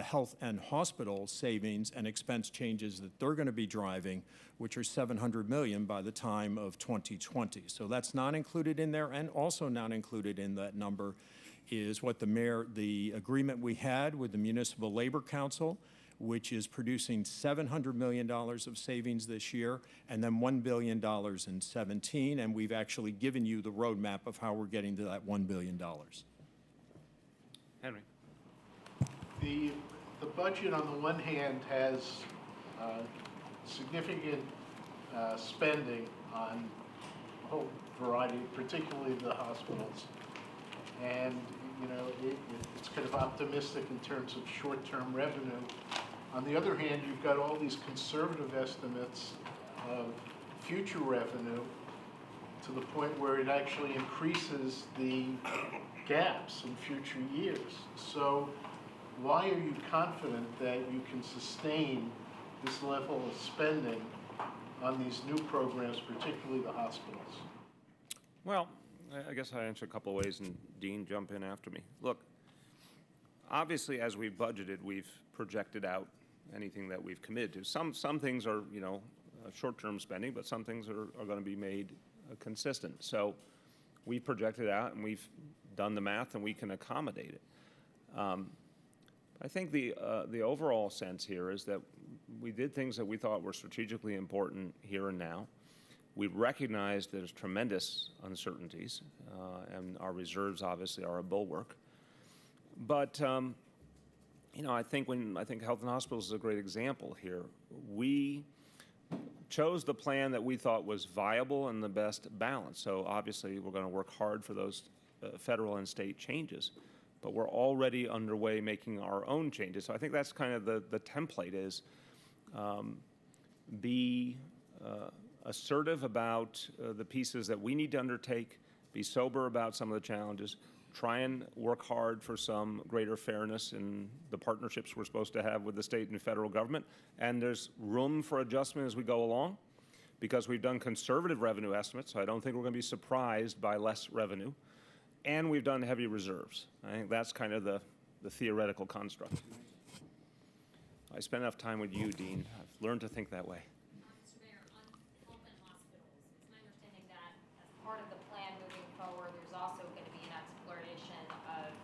health and hospital savings and expense changes that they're going to be driving, which are $700 million by the time of 2020. So that's not included in there, and also not included in that number is what the agreement we had with the Municipal Labor Council, which is producing $700 million of savings this year, and then $1 billion in 17, and we've actually given you the roadmap of how we're getting to that $1 billion. Henry. The budget, on the one hand, has significant spending on a whole variety, particularly the hospitals. And, it's kind of optimistic in terms of short-term revenue. On the other hand, you've got all these conservative estimates of future revenue to the point where it actually increases the gaps in future years. So why are you confident that you can sustain this level of spending on these new programs, particularly the hospitals? Well, I guess I answer a couple of ways, and Dean, jump in after me. Look, obviously, as we've budgeted, we've projected out anything that we've committed to. Some things are, short-term spending, but some things are going to be made consistent. So we projected out, and we've done the math, and we can accommodate it. I think the overall sense here is that we did things that we thought were strategically important here and now. We recognize there's tremendous uncertainties, and our reserves obviously are a bulwark. But I think Health and Hospitals is a great example here. We chose the plan that we thought was viable and the best balance. So obviously, we're going to work hard for those federal and state changes, but we're already underway making our own changes. So I think that's kind of the template is be assertive about the pieces that we need to undertake, be sober about some of the challenges, try and work hard for some greater fairness in the partnerships we're supposed to have with the state and federal government. And there's room for adjustment as we go along because we've done conservative revenue estimates, so I don't think we're going to be surprised by less revenue. And we've done heavy reserves. I think that's kind of the theoretical construct. I spent enough time with you, Dean. I've learned to think that way. Mr. Mayor, on health and hospitals, it's my understanding that as part of the plan moving forward, there's also going to be an exploration of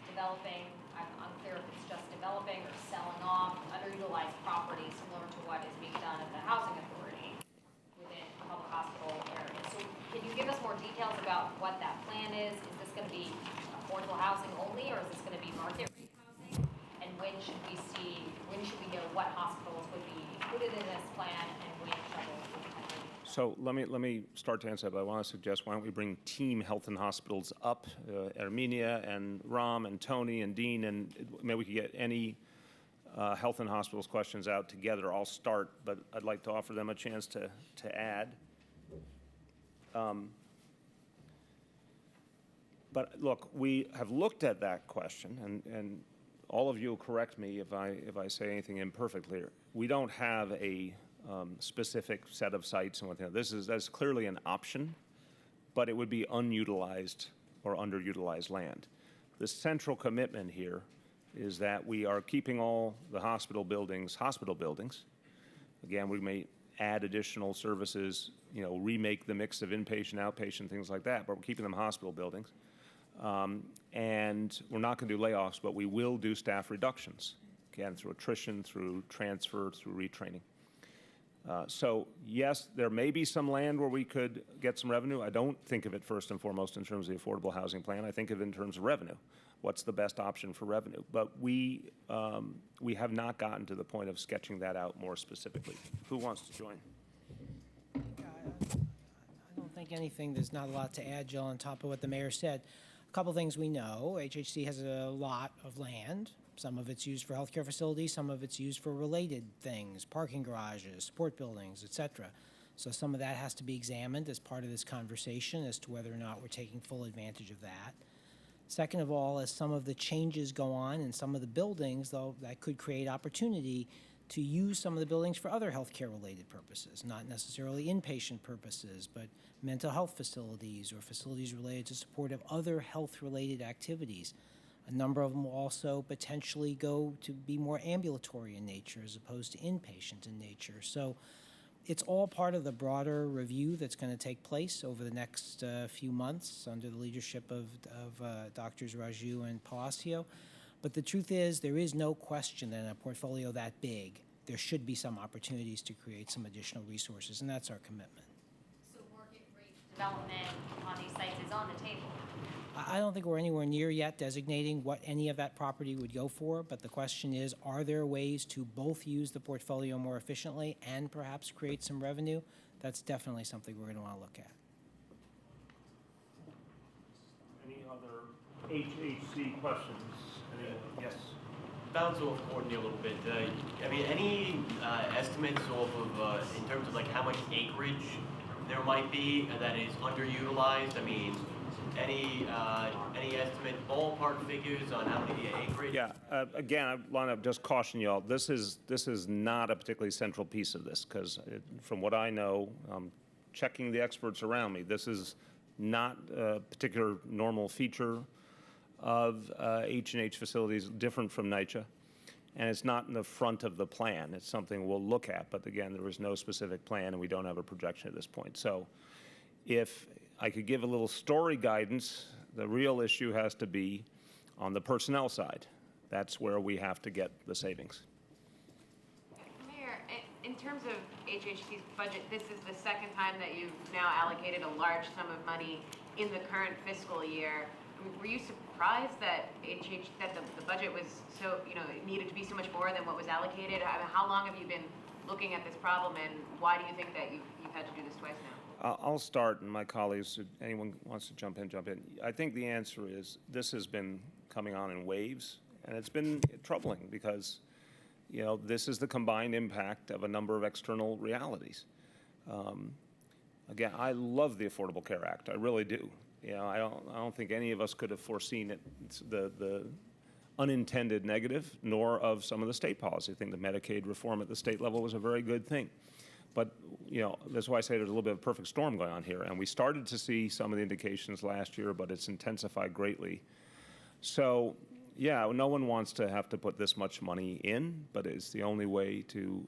the developing, I'm unclear if it's just developing or selling off underutilized property similar to what is being done at the housing authority within public hospital areas. So can you give us more details about what that plan is? Is this going to be affordable housing only, or is this going to be market rate housing? And when should we know what hospitals would be included in this plan and when shovels would be coming? So let me start to answer that, but I want to suggest, why don't we bring Team Health and Hospitals up, Armenia and Ram and Tony and Dean, and maybe we could get any Health and Hospitals questions out together. I'll start, but I'd like to offer them a chance to add. But look, we have looked at that question, and all of you will correct me if I say anything imperfectly. We don't have a specific set of sites and whatnot. That's clearly an option, but it would be unutilized or underutilized land. The central commitment here is that we are keeping all the hospital buildings. Again, we may add additional services, remake the mix of inpatient, outpatient, things like that, but we're keeping them hospital buildings. And we're not going to do layoffs, but we will do staff reductions, again, through attrition, through transfer, through retraining. So yes, there may be some land where we could get some revenue. I don't think of it first and foremost in terms of the affordable housing plan. I think of it in terms of revenue. What's the best option for revenue? But we have not gotten to the point of sketching that out more specifically. Who wants to join? I don't think anything, there's not a lot to add, Jill, on top of what the mayor said. A couple things we know. HHC has a lot of land. Some of it's used for healthcare facilities, some of it's used for related things, parking garages, support buildings, et cetera. So some of that has to be examined as part of this conversation as to whether or not we're taking full advantage of that. Second of all, as some of the changes go on in some of the buildings, though, that could create opportunity to use some of the buildings for other healthcare-related purposes, not necessarily inpatient purposes, but mental health facilities or facilities related to support of other health-related activities. A number of them will also potentially go to be more ambulatory in nature as opposed to inpatient in nature. So it's all part of the broader review that's going to take place over the next few months under the leadership of Drs. Raju and Blasio. But the truth is, there is no question that in a portfolio that big, there should be some opportunities to create some additional resources, and that's our commitment. So market rate development on these sites is on the table. I don't think we're anywhere near yet designating what any of that property would go for, but the question is, are there ways to both use the portfolio more efficiently and perhaps create some revenue? That's definitely something we're going to want to look at. Any other HHC questions? Yes. Bounce off Courtney a little bit. Any estimates off of in terms of like how much acreage there might be that is underutilized? Any estimate, ballpark figures on how many acreage? Yeah. Again, I want to just caution you all. This is not a particularly central piece of this, because from what I know, checking the experts around me, this is not a particular normal feature of H&H facilities, different from NYCHA, and it's not in the front of the plan. It's something we'll look at, but again, there is no specific plan, and we don't have a projection at this point. So if I could give a little story guidance, the real issue has to be on the personnel side. That's where we have to get the savings. Mayor, in terms of HHC's budget, this is the second time that you've now allocated a large sum of money in the current fiscal year. Were you surprised that the budget was so, it needed to be so much more than what was allocated? How long have you been looking at this problem, and why do you think that you've had to do this twice now? I'll start, and my colleagues, if anyone wants to jump in. I think the answer is this has been coming on in waves, and it's been troubling because, this is the combined impact of a number of external realities. Again, I love the Affordable Care Act. I really do. I don't think any of us could have foreseen it, the unintended negative, nor of some of the state policy. I think the Medicaid reform at the state level was a very good thing. But, that's why I say there's a little bit of a perfect storm going on here. And we started to see some of the indications last year, but it's intensified greatly. So, yeah, no one wants to have to put this much money in, but it's the only way to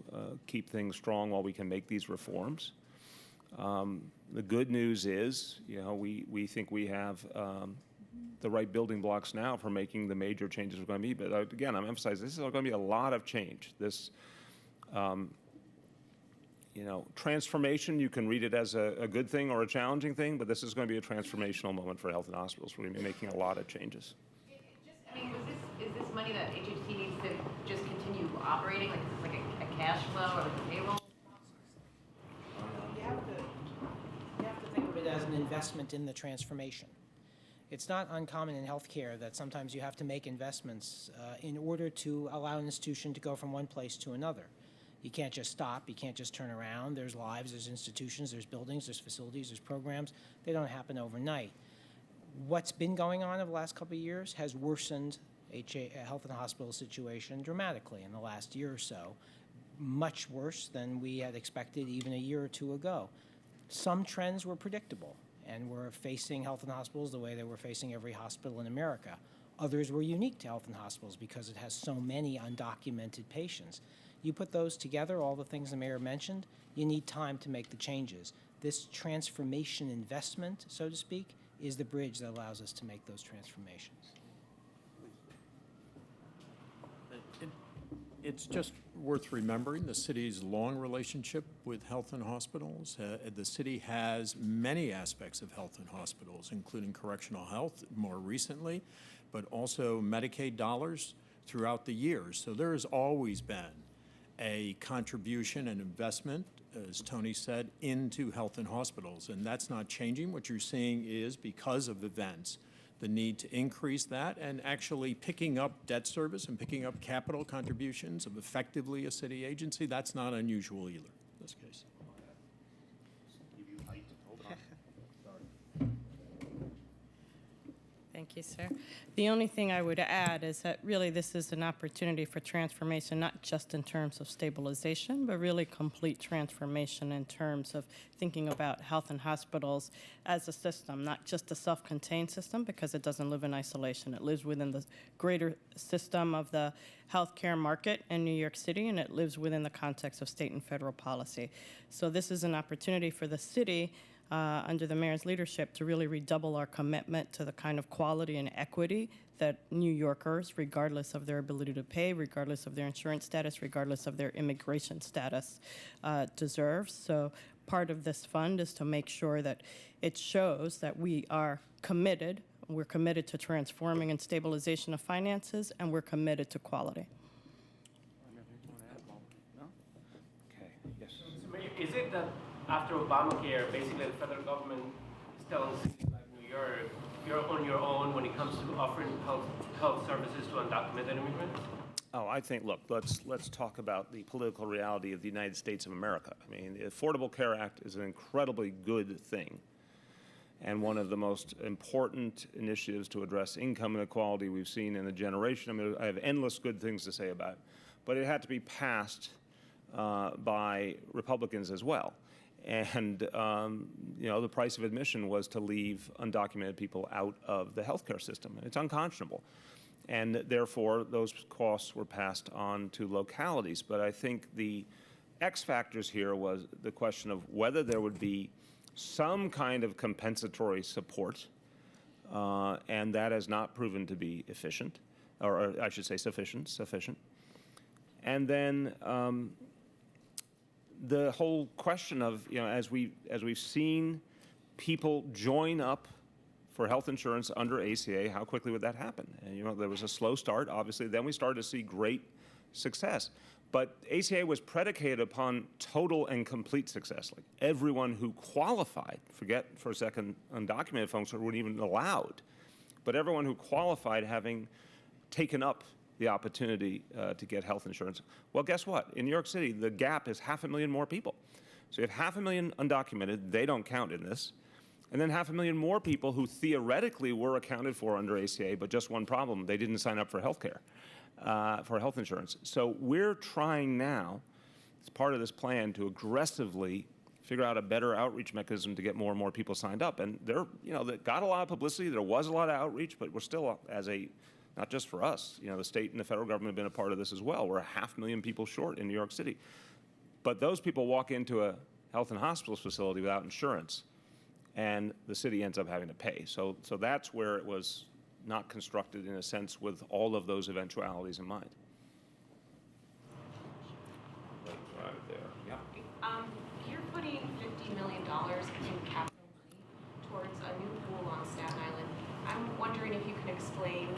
keep things strong while we can make these reforms. The good news is, we think we have the right building blocks now for making the major changes we're going to be. But again, I'm emphasizing this is going to be a lot of change. This, transformation, you can read it as a good thing or a challenging thing, but this is going to be a transformational moment for health and hospitals. We're going to be making a lot of changes. Is this money that HHT needs to just continue operating? Like, is this like a cash flow or like a payroll? You have to think of it as an investment in the transformation. It's not uncommon in healthcare that sometimes you have to make investments in order to allow an institution to go from one place to another. You can't just stop. You can't just turn around. There's lives, there's institutions, there's buildings, there's facilities, there's programs. They don't happen overnight. What's been going on over the last couple of years has worsened health and hospital situation dramatically in the last year or so, much worse than we had expected even a year or two ago. Some trends were predictable, and we're facing health and hospitals the way they were facing every hospital in America. Others were unique to health and hospitals because it has so many undocumented patients. You put those together, all the things the mayor mentioned, you need time to make the changes. This transformation investment, so to speak, is the bridge that allows us to make those transformations. It's just worth remembering the city's long relationship with health and hospitals. The city has many aspects of health and hospitals, including correctional health more recently, but also Medicaid dollars throughout the years. So there has always been a contribution and investment, as Tony said, into health and hospitals, and that's not changing. What you're seeing is, because of events, the need to increase that and actually picking up debt service and picking up capital contributions of effectively a city agency. That's not unusual either in this case. Thank you, sir. The only thing I would add is that really this is an opportunity for transformation, not just in terms of stabilization, but really complete transformation in terms of thinking about health and hospitals as a system, not just a self-contained system, because it doesn't live in isolation. It lives within the greater system of the healthcare market in New York City, and it lives within the context of state and federal policy. So this is an opportunity for the city under the mayor's leadership to really redouble our commitment to the kind of quality and equity that New Yorkers, regardless of their ability to pay, regardless of their insurance status, regardless of their immigration status, deserve. So part of this fund is to make sure that it shows that we are committed. We're committed to transforming and stabilization of finances, and we're committed to quality. Okay, yes. So Mayor, is it that after Obamacare, basically the federal government is telling cities like New York, you're on your own when it comes to offering health services to undocumented immigrants? Oh, I think, look, let's talk about the political reality of the United States of America. I mean, the Affordable Care Act is an incredibly good thing and one of the most important initiatives to address income inequality we've seen in a generation. I mean, I have endless good things to say about it, but it had to be passed by Republicans as well. And, the price of admission was to leave undocumented people out of the healthcare system. It's unconscionable. And therefore, those costs were passed on to localities. But I think the X factors here was the question of whether there would be some kind of compensatory support, and that has not proven to be efficient, or I should say sufficient. And then the whole question of, as we've seen people join up for health insurance under ACA, how quickly would that happen? And, there was a slow start, obviously. Then we started to see great success. But ACA was predicated upon total and complete success. Like everyone who qualified, forget for a second undocumented folks who weren't even allowed, but everyone who qualified having taken up the opportunity to get health insurance. Well, guess what? In New York City, the gap is 500,000 more people. So you have 500,000 undocumented, they don't count in this, and then 500,000 more people who theoretically were accounted for under ACA, but just one problem, they didn't sign up for health care, for health insurance. So we're trying now, as part of this plan, to aggressively figure out a better outreach mechanism to get more and more people signed up. And they got a lot of publicity, there was a lot of outreach, but we're still, not just for us, the state and the federal government have been a part of this as well. We're 500,000 people short in New York City. But those people walk into a health and hospitals facility without insurance, and the city ends up having to pay. So that's where it was not constructed in a sense with all of those eventualities in mind. Right there, yeah. You're putting $50 million in capital money towards a new pool on Staten Island. I'm wondering if you can explain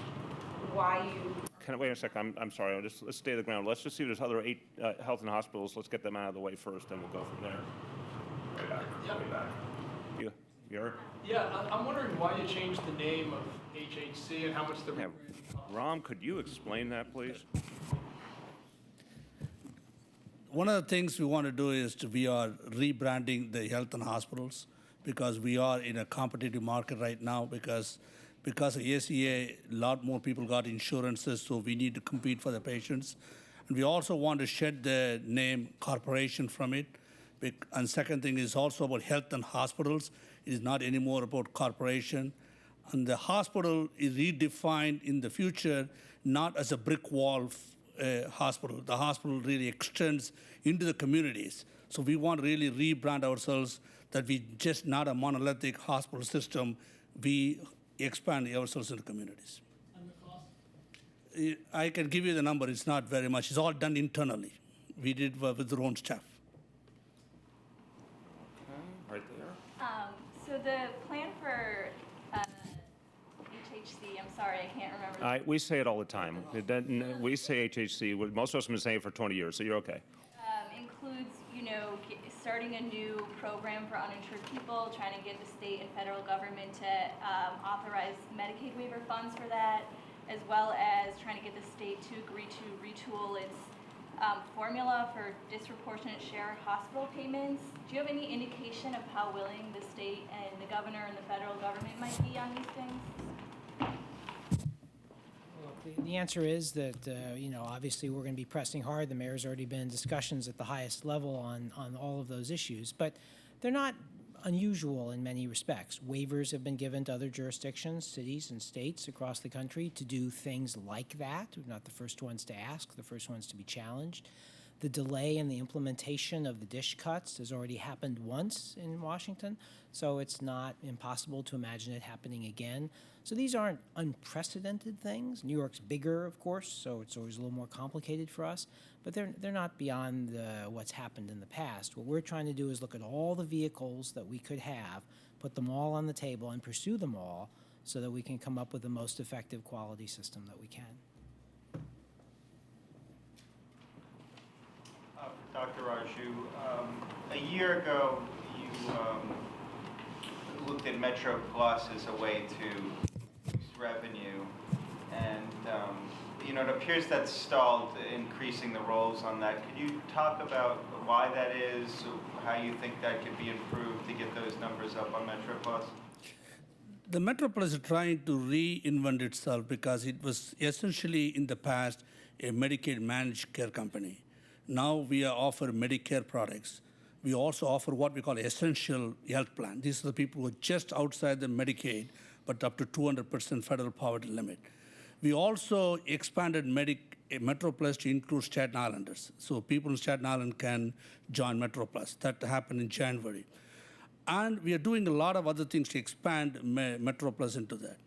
why you. Can I wait a second? I'm sorry. Let's stay the ground. Let's just see if there's other 8 health and hospitals. Let's get them out of the way first, and we'll go from there. Way back. Way back. You're? Yeah, I'm wondering why you changed the name of HHC and how much the Yeah. Ram, could you explain that, please? One of the things we want to do is we are rebranding the health and hospitals because we are in a competitive market right now because of ACA, a lot more people got insurances, so we need to compete for the patients. And we also want to shed the name corporation from it. And second thing is also about health and hospitals. It is not anymore about corporation. And the hospital is redefined in the future not as a brick wall hospital. The hospital really extends into the communities. So we want to really rebrand ourselves that we just not a monolithic hospital system. We expand ourselves into communities. And the cost? I can give you the number. It's not very much. It's all done internally. We did with our own staff. Right there. So the plan for HHC, I'm sorry, I can't remember. We say it all the time. We say HHC. Most of us have been saying it for 20 years, so you're okay. Includes, starting a new program for uninsured people, trying to get the state and federal government to authorize Medicaid waiver funds for that, as well as trying to get the state to agree to retool its formula for disproportionate share hospital payments. Do you have any indication of how willing the state and the governor and the federal government might be on these things? The answer is that, obviously we're going to be pressing hard. The mayor's already been in discussions at the highest level on all of those issues, but they're not unusual in many respects. Waivers have been given to other jurisdictions, cities and states across the country to do things like that. We're not the first ones to ask, the first ones to be challenged. The delay in the implementation of the DISH cuts has already happened once in Washington, so it's not impossible to imagine it happening again. So these aren't unprecedented things. New York's bigger, of course, so it's always a little more complicated for us, but they're not beyond what's happened in the past. What we're trying to do is look at all the vehicles that we could have, put them all on the table, and pursue them all so that we can come up with the most effective quality system that we can. Dr. Raju, a year ago you looked at Metro Plus as a way to boost revenue, and it appears that's stalled, increasing the rolls on that. Could you talk about why that is, how you think that could be improved to get those numbers up on Metro Plus? The Metro Plus is trying to reinvent itself because it was essentially in the past a Medicaid managed care company. Now we offer Medicare products. We also offer what we call essential health plan. These are the people who are just outside the Medicaid, but up to 200% federal poverty limit. We also expanded Metro Plus to include Staten Islanders. So people in Staten Island can join Metro Plus. That happened in January. And we are doing a lot of other things to expand Metro Plus into that.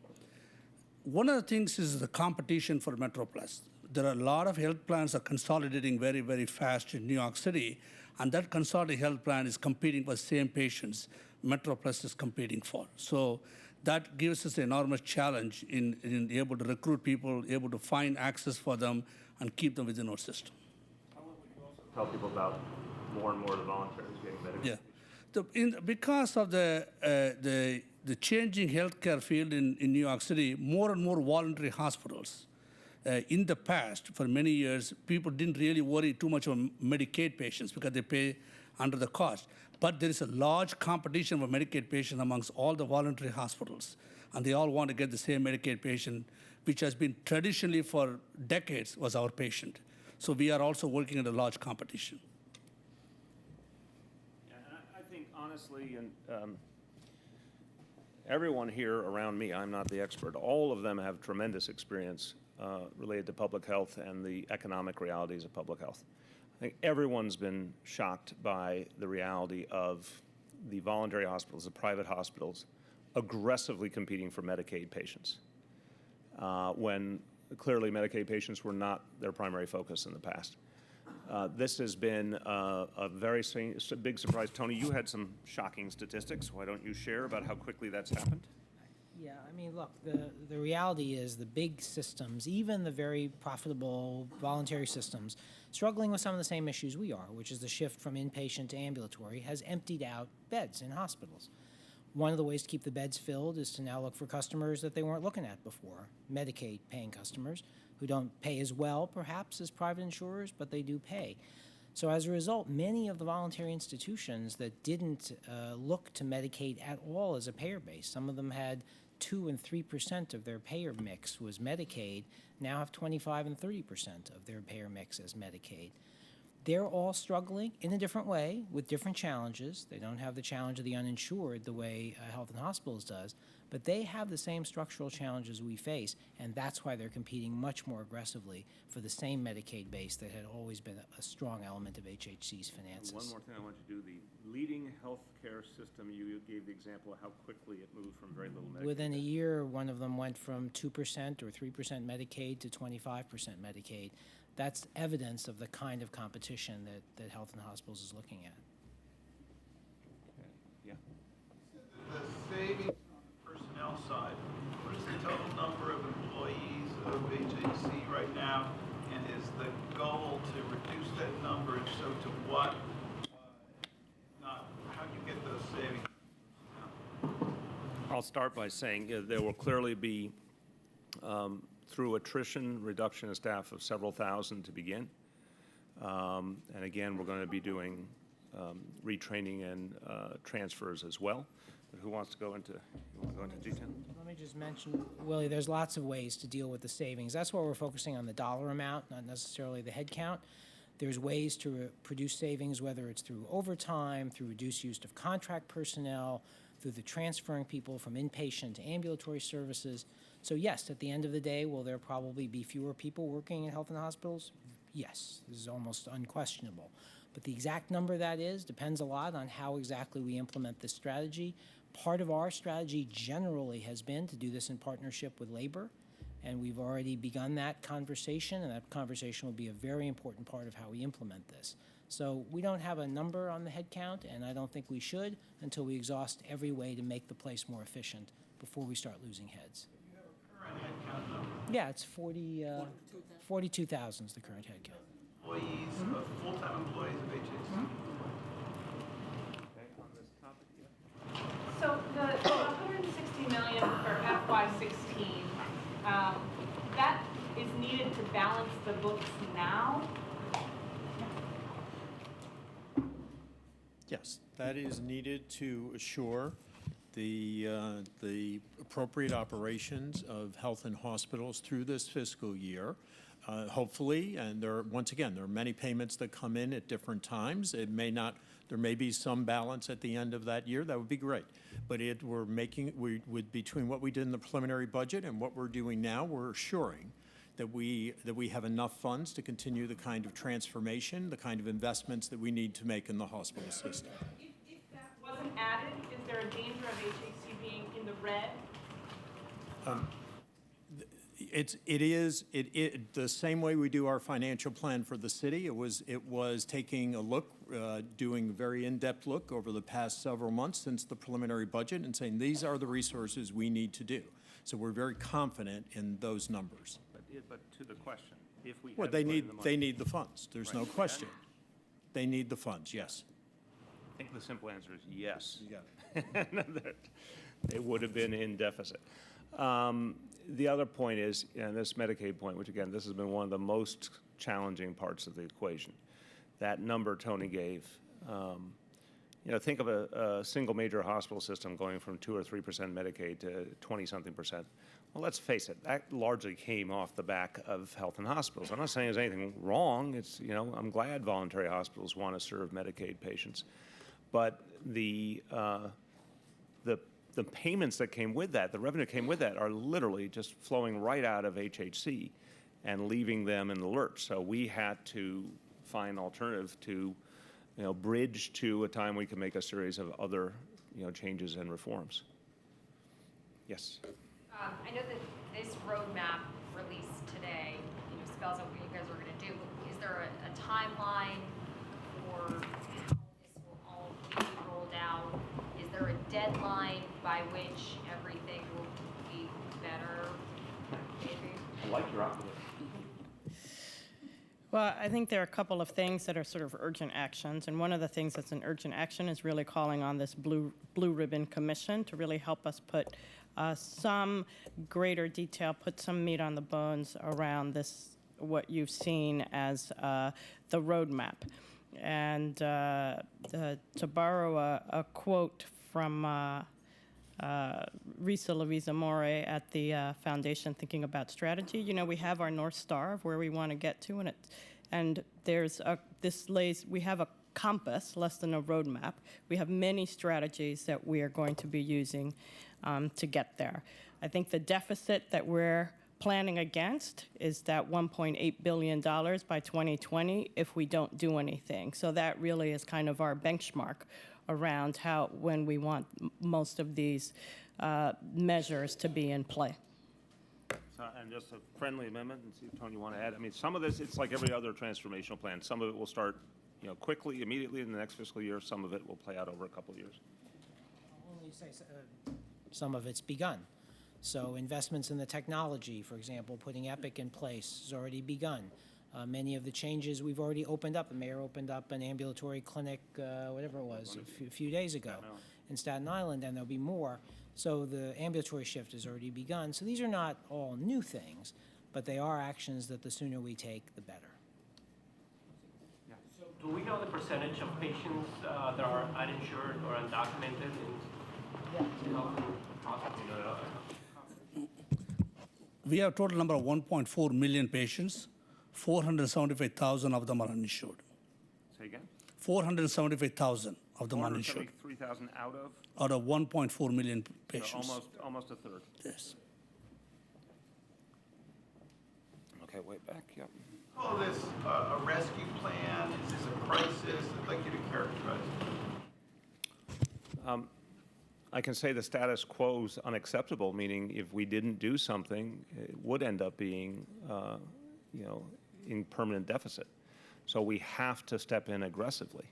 One of the things is the competition for Metro Plus. There are a lot of health plans that are consolidating very, very fast in New York City, and that consolidated health plan is competing for the same patients Metro Plus is competing for. So that gives us an enormous challenge in able to recruit people, able to find access for them, and keep them within our system. Tell people about more and more of the volunteers getting Medicare. Yeah. Because of the changing healthcare field in New York City, more and more voluntary hospitals. In the past, for many years, people didn't really worry too much about Medicaid patients because they pay under the cost. But there is a large competition for Medicaid patients amongst all the voluntary hospitals, and they all want to get the same Medicaid patient, which has been traditionally for decades was our patient. So we are also working in a large competition. Yeah, and I think honestly, and everyone here around me, I'm not the expert, all of them have tremendous experience related to public health and the economic realities of public health. I think everyone's been shocked by the reality of the voluntary hospitals, the private hospitals, aggressively competing for Medicaid patients, when clearly Medicaid patients were not their primary focus in the past. This has been a very big surprise. Tony, you had some shocking statistics. Why don't you share about how quickly that's happened? Yeah, I mean, look, the reality is the big systems, even the very profitable voluntary systems, struggling with some of the same issues we are, which is the shift from inpatient to ambulatory, has emptied out beds in hospitals. One of the ways to keep the beds filled is to now look for customers that they weren't looking at before, Medicaid paying customers who don't pay as well, perhaps, as private insurers, but they do pay. So as a result, many of the voluntary institutions that didn't look to Medicaid at all as a payer base, some of them had 2 and 3% of their payer mix was Medicaid, now have 25 and 30% of their payer mix as Medicaid. They're all struggling in a different way with different challenges. They don't have the challenge of the uninsured the way Health and Hospitals does, but they have the same structural challenges we face, and that's why they're competing much more aggressively for the same Medicaid base that had always been a strong element of HHC's finances. One more thing I want you to do, the leading healthcare system, you gave the example of how quickly it moved from very little Medicaid. Within a year, one of them went from 2% or 3% Medicaid to 25% Medicaid. That's evidence of the kind of competition that Health and Hospitals is looking at. Yeah. The savings on the personnel side, what is the total number of employees of HHC right now? And is the goal to reduce that number? If so, to what? Not how do you get those savings? I'll start by saying there will clearly be through attrition, reduction of staff of several thousand to begin. And again, we're going to be doing retraining and transfers as well. But who wants to go into detail? Let me just mention, Willie, there's lots of ways to deal with the savings. That's why we're focusing on the dollar amount, not necessarily the head count. There's ways to produce savings, whether it's through overtime, through reduced use of contract personnel, through the transferring people from inpatient to ambulatory services. So yes, at the end of the day, will there probably be fewer people working in Health and Hospitals? Yes, this is almost unquestionable. But the exact number that is depends a lot on how exactly we implement this strategy. Part of our strategy generally has been to do this in partnership with labor, and we've already begun that conversation, and that conversation will be a very important part of how we implement this. So we don't have a number on the head count, and I don't think we should until we exhaust every way to make the place more efficient before we start losing heads. Current headcount number? Yeah, it's 42,000 is the current headcount. Employees, full-time employees of HHC? Okay, on this topic, yeah. So the 160 million for FY16, that is needed to balance the books now? Yes, that is needed to assure the appropriate operations of Health and Hospitals through this fiscal year. Hopefully, and once again, there are many payments that come in at different times. There may be some balance at the end of that year. That would be great. But between what we did in the preliminary budget and what we're doing now, we're assuring that we have enough funds to continue the kind of transformation, the kind of investments that we need to make in the hospital system. If that wasn't added, is there a danger of HHC being in the red? It is the same way we do our financial plan for the city. It was taking a look, doing a very in-depth look over the past several months since the preliminary budget and saying these are the resources we need to do. So we're very confident in those numbers. But to the question, if we Well, had they put in the money, need the funds. There's no question. They need the funds, yes. I think the simple answer is yes. Yeah. That they would have been in deficit. The other point is, and this Medicaid point, which again, this has been one of the most challenging parts of the equation. That number Tony gave, think of a single major hospital system going from 2 or 3% Medicaid to 20-something%. Well, let's face it, that largely came off the back of Health and Hospitals. I'm not saying there's anything wrong. It's, I'm glad voluntary hospitals want to serve Medicaid patients. But the payments that came with that, the revenue that came with that, are literally just flowing right out of HHC and leaving them in the lurch. So we had to find an alternative to bridge to a time we can make a series of other, changes and reforms. Yes. I know that this roadmap released today, spells out what you guys are going to do. Is there a timeline for how this will all be rolled out? Is there a deadline by which everything will be better? Maybe? I like your optimism. Well, I think there are a couple of things that are sort of urgent actions, and one of the things that's an urgent action is really calling on this blue ribbon commission to really help us put some greater detail, put some meat on the bones around this, what you've seen as the roadmap. And to borrow a quote from Risa Louisa More at the Foundation Thinking About Strategy, we have our North Star of where we want to get to, and there's we have a compass, less than a roadmap. We have many strategies that we are going to be using to get there. I think the deficit that we're planning against is that $1.8 billion by 2020 if we don't do anything. So that really is kind of our benchmark around when we want most of these measures to be in play. And just a friendly amendment, and see if Tony, you want to add. I mean, some of this, it's like every other transformational plan. Some of it will start, quickly, immediately in the next fiscal year. Some of it will play out over a couple of years. I'll only say some of it's begun. So investments in the technology, for example, putting Epic in place has already begun. Many of the changes we've already opened up. The mayor opened up an ambulatory clinic, whatever it was, a few days ago in Staten Island, and there'll be more. So the ambulatory shift has already begun. So these are not all new things, but they are actions that the sooner we take, the better. So do we know the percentage of patients that are uninsured or undocumented in health hospitals? We have a total number of 1.4 million patients. 475,000 of them are uninsured. Say again? 475,000 of them are uninsured. 3,000 out of? Out of 1.4 million patients. So almost a third. Yes. Okay, wait back, yep. Call this a rescue plan? Is this a crisis? I'd like you to characterize it. I can say the status quo is unacceptable, meaning if we didn't do something, it would end up being, in permanent deficit. So we have to step in aggressively,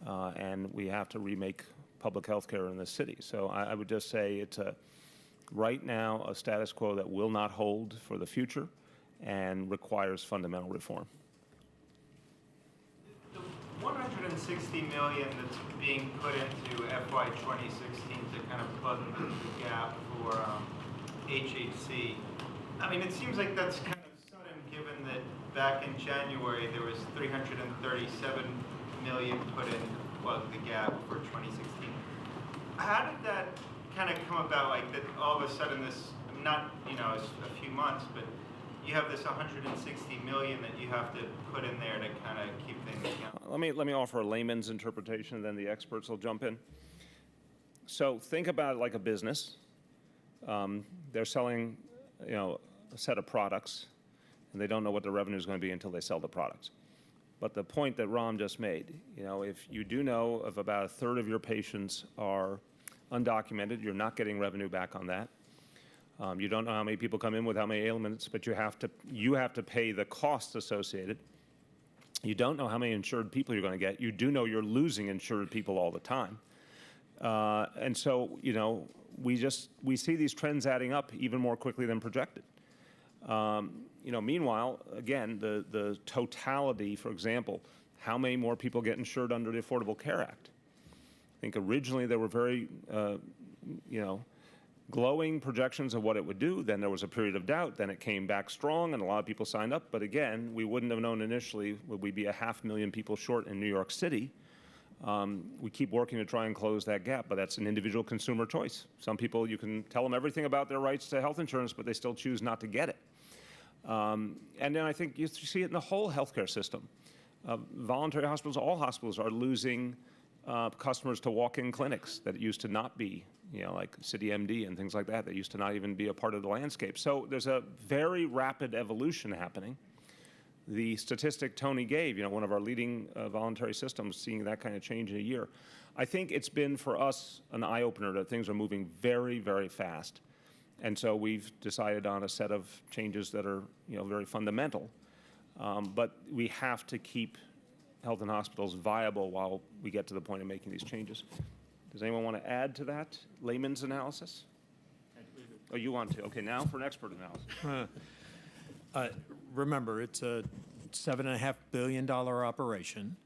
and we have to remake public health care in the city. So I would just say it's right now a status quo that will not hold for the future and requires fundamental reform. The $160 million that's being put into FY 2016 to kind of plug the gap for HHC, I mean, it seems like that's kind of sudden given that back in January there was $337 million put in to plug the gap for 2016. How did that kind of come about, like that all of a sudden this, not, a few months, but you have this 160 million that you have to put in there to kind of keep things going? Let me offer a layman's interpretation, and then the experts will jump in. So think about it like a business. They're selling, a set of products, and they don't know what the revenue is going to be until they sell the products. But the point that Ram just made, if you do know of about a third of your patients are undocumented, you're not getting revenue back on that. You don't know how many people come in with how many ailments, but you have to pay the costs associated. You don't know how many insured people you're going to get. You do know you're losing insured people all the time. And so, we see these trends adding up even more quickly than projected. Meanwhile, again, the totality, for example, how many more people get insured under the Affordable Care Act? I think originally there were very, glowing projections of what it would do. Then there was a period of doubt. Then it came back strong, and a lot of people signed up. But again, we wouldn't have known initially would we be 500,000 people short in New York City. We keep working to try and close that gap, but that's an individual consumer choice. Some people, you can tell them everything about their rights to health insurance, but they still choose not to get it. And then I think you see it in the whole healthcare system. Voluntary hospitals, all hospitals are losing customers to walk-in clinics that used to not be, like CityMD and things like that, that used to not even be a part of the landscape. So there's a very rapid evolution happening the statistic Tony gave, one of our leading voluntary systems, seeing that kind of change in a year. I think it's been for us an eye-opener that things are moving very, very fast. And so we've decided on a set of changes that are, very fundamental. But we have to keep health and hospitals viable while we get to the point of making these changes. Does anyone want to add to that layman's analysis? Oh, you want to? Okay, now for an expert analysis. Remember, it's a $7.5 billion operation.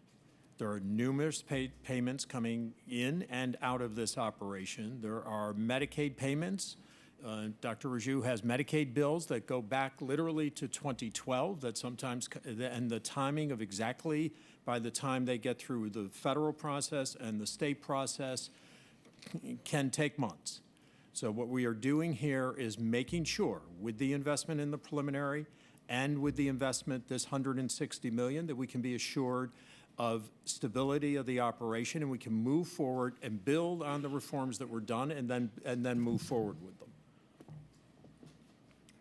There are numerous payments coming in and out of this operation. There are Medicaid payments. Dr. Raju has Medicaid bills that go back literally to 2012 that sometimes, and the timing of exactly by the time they get through the federal process and the state process can take months. So what we are doing here is making sure, with the investment in the preliminary and with the investment, this $160 million, that we can be assured of stability of the operation, and we can move forward and build on the reforms that were done, and then move forward with them.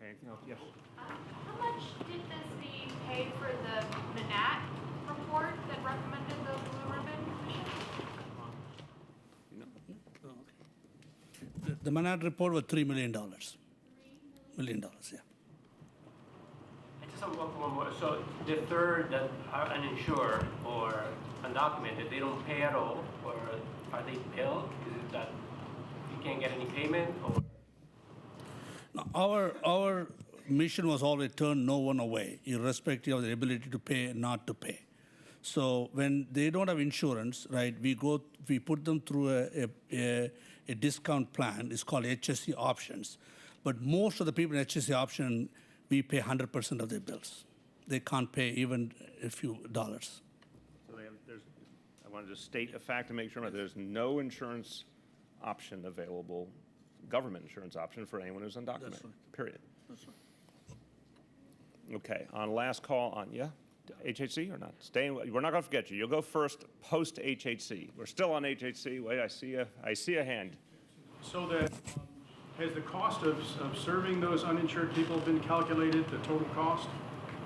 Anything else? Yes. How much did the city pay for the Manat report that recommended the blue ribbon commission? The Manat report was $3 million. $3 million, yeah. I just have one more. So the third that are uninsured or undocumented, they don't pay at all, or are they billed? Is it that you can't get any payment, or? Our mission was always turn no one away, irrespective of their ability to pay and not to pay. So when they don't have insurance, right, we put them through a discount plan. It's called HSC options. But most of the people in HSC option, we pay 100% of their bills. They can't pay even a few dollars. So I wanted to state a fact to make sure there's no insurance option available, government insurance option for anyone who's undocumented. That's right. Period. That's right. Okay, on last call on, HHC or not? We're not going to forget you. You'll go first post HHC. We're still on HHC. Wait, I see a hand. So that, has the cost of serving those uninsured people been calculated, the total cost?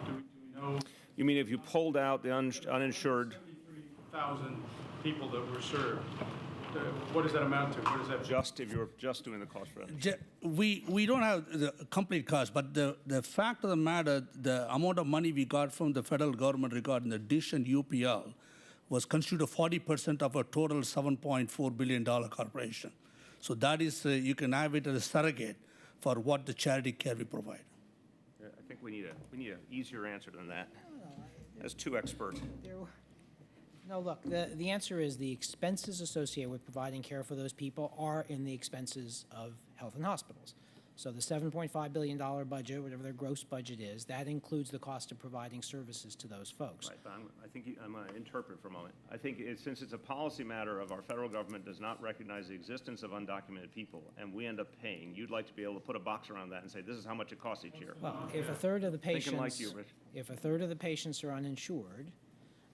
Do we know? You mean if you pulled out the uninsured? 73,000 people that were served. What does that amount to? What does that? Just if you're just doing the cost for that. We don't have the complete cost, but the fact of the matter, the amount of money we got from the federal government regarding the DISH and UPL was constituted 40% of a total $7.4 billion corporation. So that is, you can have it as a surrogate for what the charity care we provide. I think we need an easier answer than that. As two experts. No, look, the answer is the expenses associated with providing care for those people are in the expenses of health and hospitals. So the $7.5 billion budget, whatever their gross budget is, that includes the cost of providing services to those folks. Right, but I'm going to interpret for a moment. I think since it's a policy matter of our federal government does not recognize the existence of undocumented people, and we end up paying, you'd like to be able to put a box around that and say, this is how much it costs each year. Well, if a third of the Thinking like patients, you, Rich. if a third of the patients are uninsured,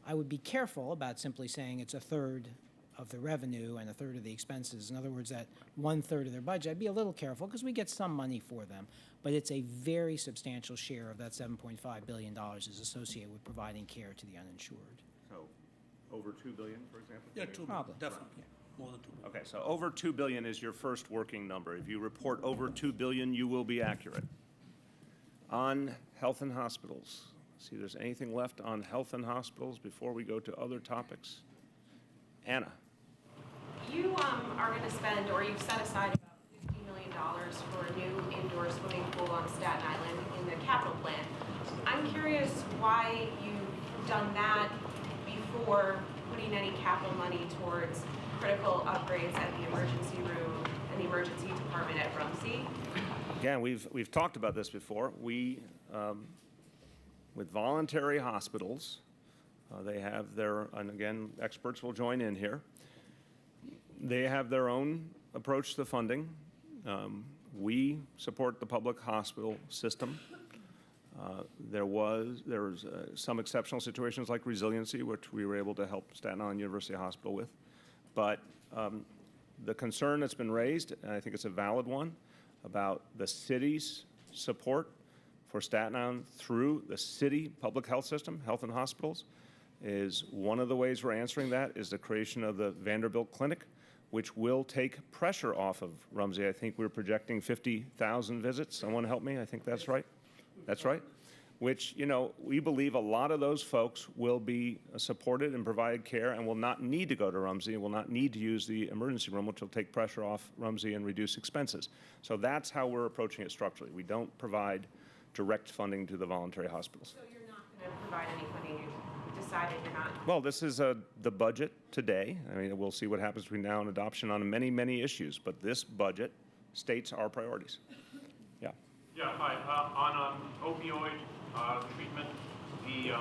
I would be careful about simply saying it's a third of the revenue and a third of the expenses. In other words, that 1/3 of their budget. I'd be a little careful because we get some money for them, but it's a very substantial share of that $7.5 billion is associated with providing care to the uninsured. So over $2 billion, for example? Yeah, $2 billion, Probably. definitely. Yeah, more than $2 billion. Okay, so over $2 billion is your first working number. If you report over $2 billion, you will be accurate. On health and hospitals. See if there's anything left on health and hospitals before we go to other topics. Anna. You are going to spend, or you've set aside about $50 million for a new indoor swimming pool on Staten Island in the capital plan. I'm curious why you've done that before putting any capital money towards critical upgrades at the emergency room and the emergency department at Rumsey. Again, we've talked about this before. We, with voluntary hospitals, they have their, and again, experts will join in here. They have their own approach to funding. We support the public hospital system. There was some exceptional situations like Resiliency, which we were able to help Staten Island University Hospital with. But the concern that's been raised, and I think it's a valid one, about the city's support for for Staten Island through the city public health system, health and hospitals, is one of the ways we're answering that is the creation of the Vanderbilt Clinic, which will take pressure off of Rumsey. I think we're projecting 50,000 visits. Someone help me? I think that's right. That's right. Which, you know, we believe a lot of those folks will be supported and provided care and will not need to go to Rumsey and will not need to use the emergency room, which will take pressure off Rumsey and reduce expenses. So that's how we're approaching it structurally. We don't provide direct funding to the voluntary hospitals. So you're not going to provide any funding, you decided you're not? Well, this is the budget today. I mean, we'll see what happens between now and adoption on many, many issues, but this budget states our priorities. Yeah. Yeah, hi. On opioid treatment, the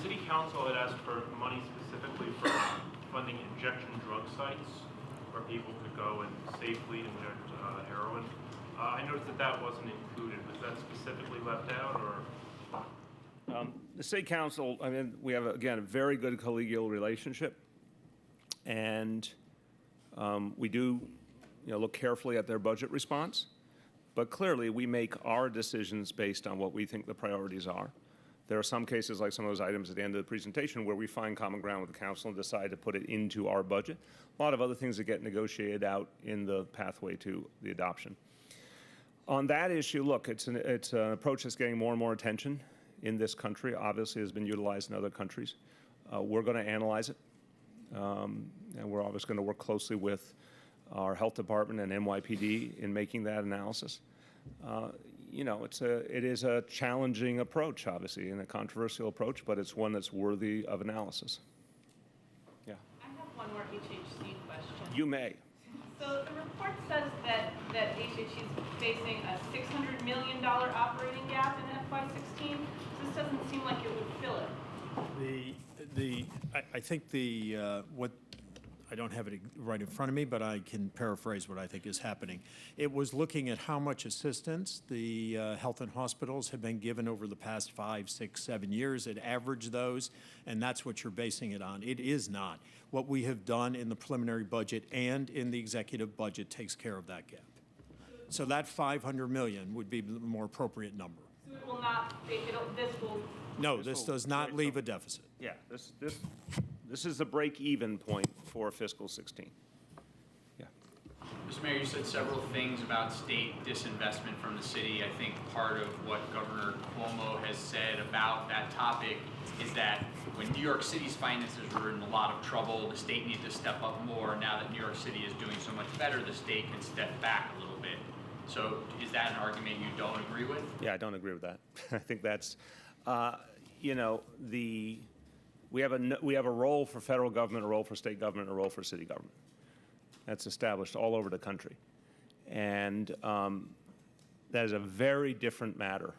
city council had asked for money specifically for funding injection drug sites where people could go and safely inject heroin. I noticed that that wasn't included. Was that specifically left out, or? The city council, I mean, we have, again, a very good collegial relationship, and we do, you know, look carefully at their budget response. But clearly, we make our decisions based on what we think the priorities are. There are some cases, like some of those items at the end of the presentation, where we find common ground with the council and decide to put it into our budget. A lot of other things that get negotiated out in the pathway to the adoption. On that issue, look, it's an approach that's getting more and more attention in this country. Obviously, has been utilized in other countries. We're going to analyze it, and we're obviously going to work closely with our health department and NYPD in making that analysis. You know, it is a challenging approach, obviously, and a controversial approach, but it's one that's worthy of analysis. Yeah. I have one more HHC question. You may. So the report says that HHC is facing a $600 million operating gap in FY16. This doesn't seem like it would fill it. I think what, I don't have it right in front of me, but I can paraphrase what I think is happening. It was looking at how much assistance the health and hospitals have been given over the past 5, 6, 7 years. It averaged those, and that's what you're basing it on. It is not. What we have done in the preliminary budget and in the executive budget takes care of that gap. So that $500 million would be the more appropriate number. So it will not, this will. No, this does not leave a deficit. Yeah, this is the break-even point for fiscal 16. Yeah. Mr. Mayor, you said several things about state disinvestment from the city. I think part of what Governor Cuomo has said about that topic is that when New York City's finances were in a lot of trouble, the state needed to step up more. Now that New York City is doing so much better, the state can step back a little bit. So is that an argument you don't agree with? Yeah, I don't agree with that. I think that's, you know, we have a role for federal government, a role for state government, a role for city government. That's established all over the country. And that is a very different matter.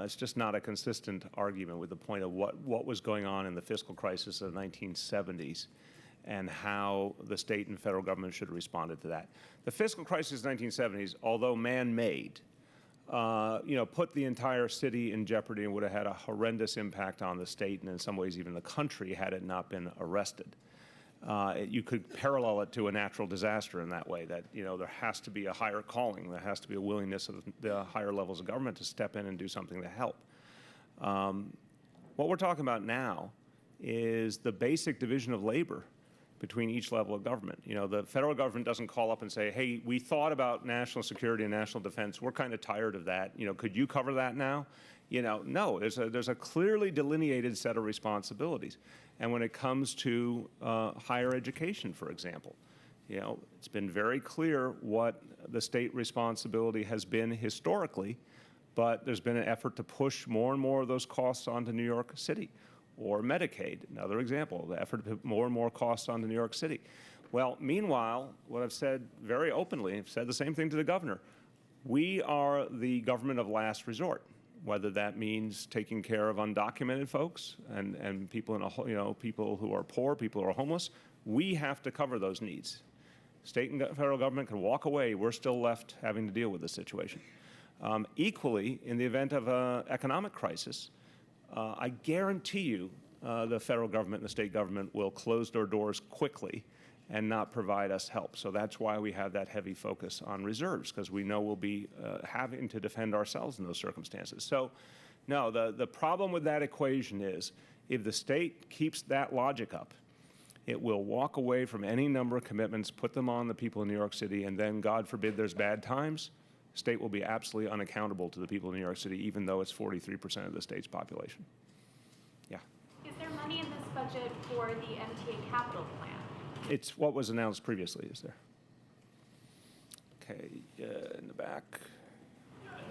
It's just not a consistent argument with the point of what was going on in the fiscal crisis of the 1970s and how the state and federal government should have responded to that. The fiscal crisis of the 1970s, although man-made, you know, put the entire city in jeopardy and would have had a horrendous impact on the state and in some ways even the country had it not been arrested. You could parallel it to a natural disaster in that way, that, you know, there has to be a higher calling, there has to be a willingness of the higher levels of government to step in and do something to help. What we're talking about now is the basic division of labor between each level of government. You know, the federal government doesn't call up and say, hey, we thought about national security and national defense. We're kind of tired of that. You know, could you cover that now? You know, no, there's a clearly delineated set of responsibilities. And when it comes to higher education, for example, you know, it's been very clear what the state responsibility has been historically, but there's been an effort to push more and more of those costs onto New York City. Or Medicaid, another example, the effort to put more and more costs onto New York City. Well, meanwhile, what I've said very openly, I've said the same thing to the governor, we are the government of last resort, whether that means taking care of undocumented folks and people in you know, people who are poor, people who are homeless. We have to cover those needs. State and federal government can walk away. We're still left having to deal with this situation. Equally, in the event of an economic crisis, I guarantee you the federal government and the state government will close their doors quickly and not provide us help. So that's why we have that heavy focus on reserves, because we know we'll be having to defend ourselves in those circumstances. So no, the problem with that equation is if the state keeps that logic up, it will walk away from any number of commitments, put them on the people in New York City, and then, God forbid, there's bad times, state will be absolutely unaccountable to the people in New York City, even though it's 43% of the state's population. Yeah. Is there money in this budget for the MTA capital plan? It's what was announced previously, is there? Okay, in the back.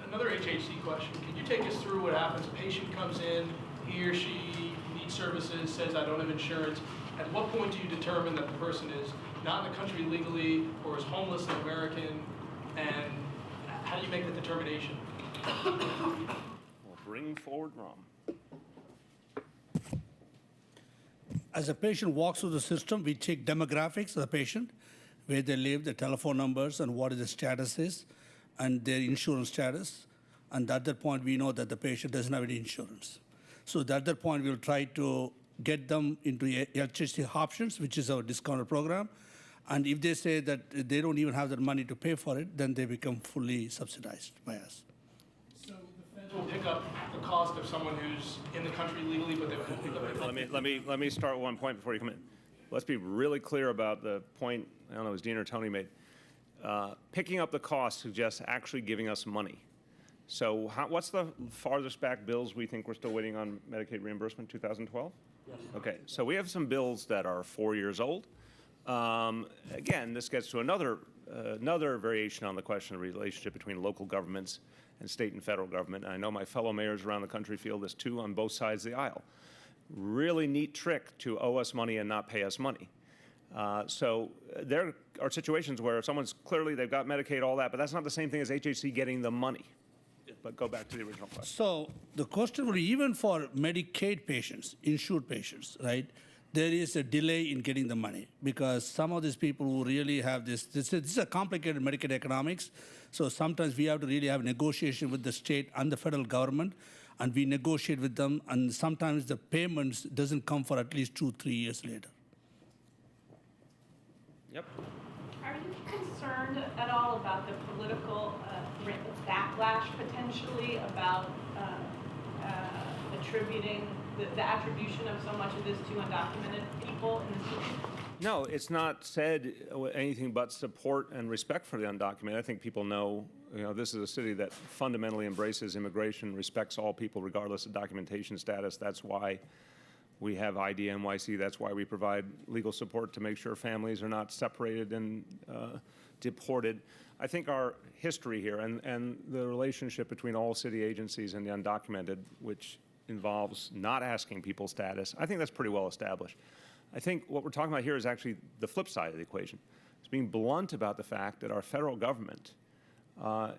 Another HHC question. Can you take us through what happens? A patient comes in, he or she needs services, says, I don't have insurance. At what point do you determine that the person is not in the country legally or is homeless and American? And how do you make the determination? We'll bring forward Rom. As a patient walks through the system, we check demographics of the patient, where they live, their telephone numbers, and what the status is, and their insurance status. And at that point, we know that the patient doesn't have any insurance. So at that point, we'll try to get them into HHC options, which is our discounted program. And if they say that they don't even have the money to pay for it, then they become fully subsidized by us. So the feds will pick up the cost of someone who's in the country legally, but they won't pick up. Let me start with one point before you come in. Let's be really clear about the point, I don't know, it was Dean or Tony made. Picking up the cost suggests actually giving us money. So what's the farthest back bills we think we're still waiting on Medicaid reimbursement, 2012? Yes. Okay, so we have some bills that are 4 years old. Again, this gets to another variation on the question of the relationship between local governments and state and federal government. And I know my fellow mayors around the country feel this too on both sides of the aisle. Really neat trick to owe us money and not pay us money. So there are situations where someone's clearly, they've got Medicaid, all that, but that's not the same thing as HHC getting the money. But go back to the original question. So the question would be, even for Medicaid patients, insured patients, right, there is a delay in getting the money because some of these people who really have this is a complicated Medicaid economics. So sometimes we have to really have negotiation with the state and the federal government, and we negotiate with them, and sometimes the payments doesn't come for at least 2-3 years later. Yep. Are you concerned at all about the political backlash potentially about attributing the attribution of so much of this to undocumented people in the city? No, it's not said anything but support and respect for the undocumented. I think people know, this is a city that fundamentally embraces immigration, respects all people regardless of documentation status. That's why we have ID NYC. That's why we provide legal support to make sure families are not separated and deported. I think our history here and the relationship between all city agencies and the undocumented, which involves not asking people status, I think that's pretty well established. I think what we're talking about here is actually the flip side of the equation. It's being blunt about the fact that our federal government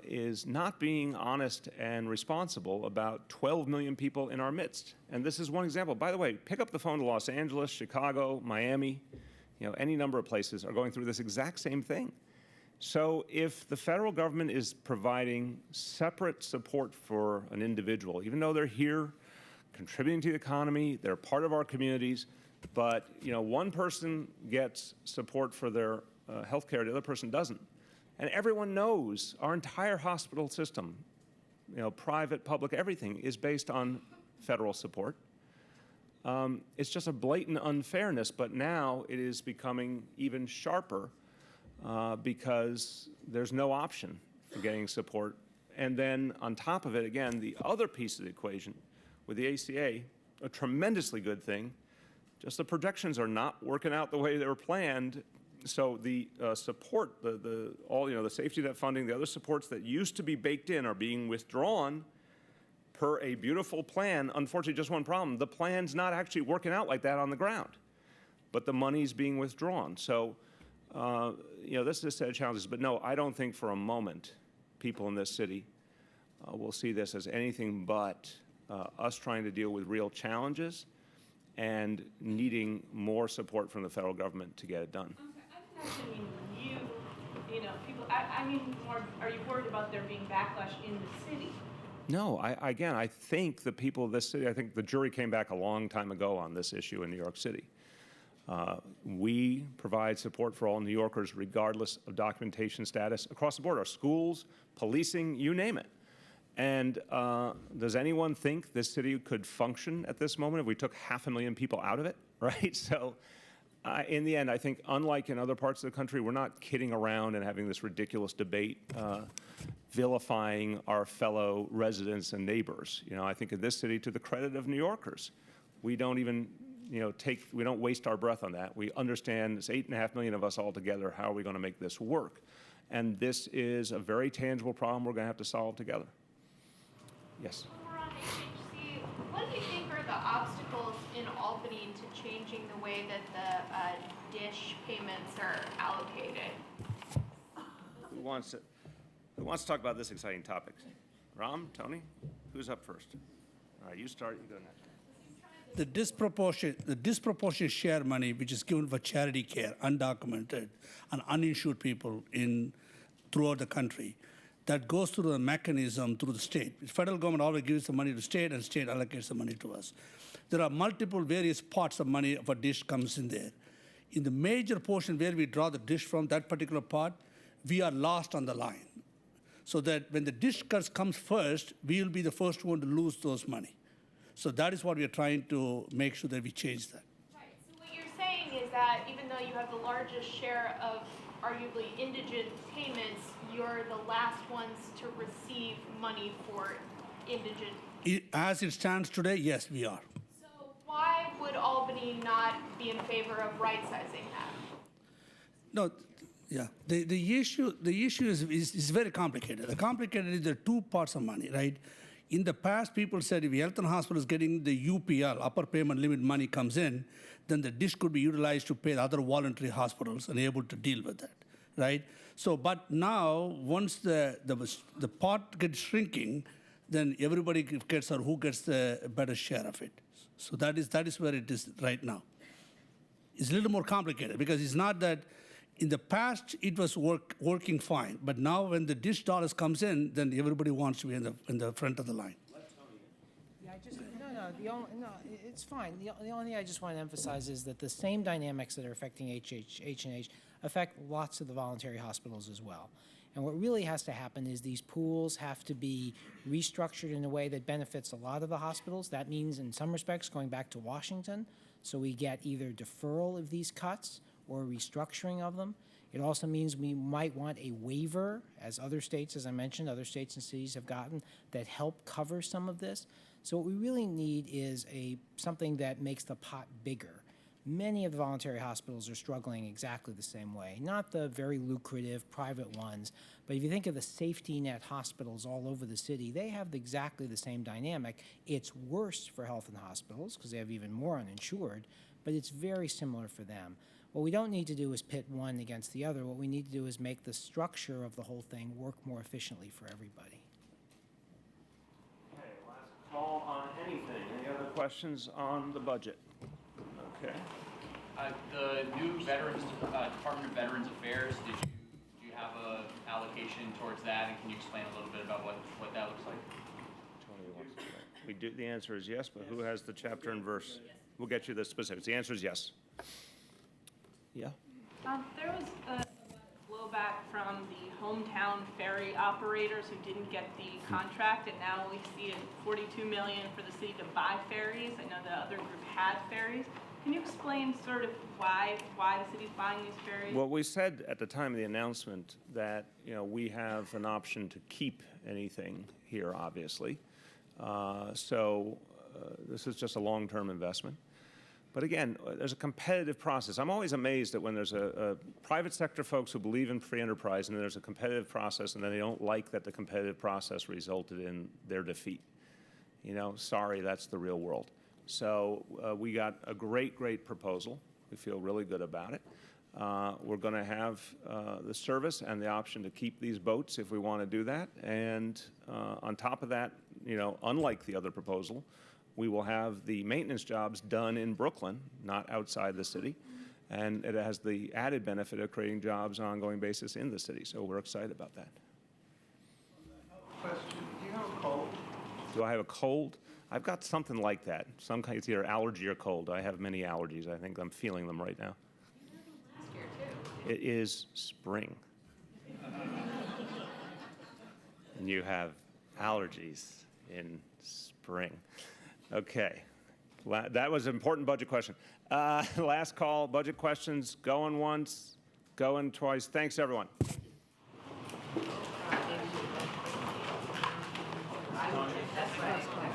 is not being honest and responsible about 12 million people in our midst. And this is one example. By the way, pick up the phone to Los Angeles, Chicago, Miami, any number of places are going through this exact same thing. So if the federal government is providing separate support for an individual, even though they're here contributing to the economy, they're part of our communities, but one person gets support for their health care, the other person doesn't. And everyone knows our entire hospital system, private, public, everything is based on federal support. It's just a blatant unfairness, but now it is becoming even sharper because there's no option for getting support. And then on top of it, again, the other piece of the equation with the ACA, a tremendously good thing, just the projections are not working out the way they were planned. So the support, the safety net funding, the other supports that used to be baked in are being withdrawn per a beautiful plan. Unfortunately, just one problem. The plan's not actually working out like that on the ground, but the money's being withdrawn. So, this is a set of challenges. But no, I don't think for a moment people in this city will see this as anything but us trying to deal with real challenges and needing more support from the federal government to get it done. I mean people, I mean more, are you worried about there being backlash in the city? No, I think the people of this city, I think the jury came back a long time ago on this issue in New York City. We provide support for all New Yorkers regardless of documentation status across the board, our schools, policing, you name it. And does anyone think this city could function at this moment if we took 500,000 people out of it, right? So in the end, I think unlike in other parts of the country, we're not kidding around and having this ridiculous debate vilifying our fellow residents and neighbors. You know, I think in this city, to the credit of New Yorkers, we don't even, we don't waste our breath on that. We understand there's 8.5 million of us all together. How are we going to make this work? And this is a very tangible problem we're going to have to solve together. Yes? When we're on HHC, what do you think are the obstacles in Albany to changing the way that the dish payments are allocated? Who wants to talk about this exciting topic? Ram, Tony, who's up first? All right, you start, you go next. The disproportionate share money which is given for charity care, undocumented and uninsured people throughout the country, that goes through the mechanism through the state. The federal government always gives the money to state, and state allocates the money to us. There are multiple various pots of money of a dish comes in there. In the major portion where we draw the dish from, that particular pot, we are last on the line. So that when the dish comes first, we will be the first one to lose those money. So that is what we are trying to make sure that we change that. Right. So what you're saying is that even though you have the largest share of arguably indigent payments, you're the last ones to receive money for indigent. As it stands today, yes, we are. So why would Albany not be in favor of right-sizing that? No, yeah. The issue is very complicated. The complicated is there are two parts of money, right? In the past, people said if health and hospital is getting the UPL, upper payment limit money comes in, then the dish could be utilized to pay the other voluntary hospitals and able to deal with that, right? So, but now, once the pot gets shrinking, then everybody gets, or who gets the better share of it. So that is where it is right now. It's a little more complicated because it's not that in the past it was working fine, but now when the dish dollars comes in, then everybody wants to be in the front of the line. Yeah, it's fine. The only thing I just want to emphasize is that the same dynamics that are affecting H&H affect lots of the voluntary hospitals as well. And what really has to happen is these pools have to be restructured in a way that benefits a lot of the hospitals. That means, in some respects, going back to Washington, so we get either deferral of these cuts or restructuring of them. It also means we might want a waiver, as other states, as I mentioned, other states and cities have gotten, that help cover some of this. So what we really need is something that makes the pot bigger. Many of the voluntary hospitals are struggling exactly the same way, not the very lucrative private ones, but if you think of the safety net hospitals all over the city, they have exactly the same dynamic. It's worse for health and hospitals because they have even more uninsured, but it's very similar for them. What we don't need to do is pit one against the other. What we need to do is make the structure of the whole thing work more efficiently for everybody. Okay, last call on anything. Any other questions on the budget? Okay. The new Veterans Department of Veterans Affairs, do you have a allocation towards that, and can you explain a little bit about what that looks like? Tony wants to do that. We do. The answer is yes, but who has the chapter and verse? We'll get you the specifics. The answer is yes. Yeah. There was a blowback from the hometown ferry operators who didn't get the contract, and now we see $42 million for the city to buy ferries. I know the other group had ferries. Can you explain sort of why the city's buying these ferries? Well, we said at the time of the announcement that we have an option to keep anything here, obviously. This is just a long-term investment. But again, there's a competitive process. I'm always amazed that when there's a private sector folks who believe in free enterprise and then there's a competitive process and then they don't like that the competitive process resulted in their defeat. Sorry, that's the real world. So we got a great proposal. We feel really good about it. We're going to have the service and the option to keep these boats if we want to do that. And on top of that, unlike the other proposal, we will have the maintenance jobs done in Brooklyn, not outside the city. And it has the added benefit of creating jobs on an ongoing basis in the city. So we're excited about that. Question, do you have a cold? Do I have a cold? I've got something like that. Some kind, it's either allergy or cold. I have many allergies. I think I'm feeling them right now. Last year, too. It is spring. And you have allergies in spring. Okay. That was an important budget question. Last call, budget questions, going once, going twice. Thanks, everyone. That's right.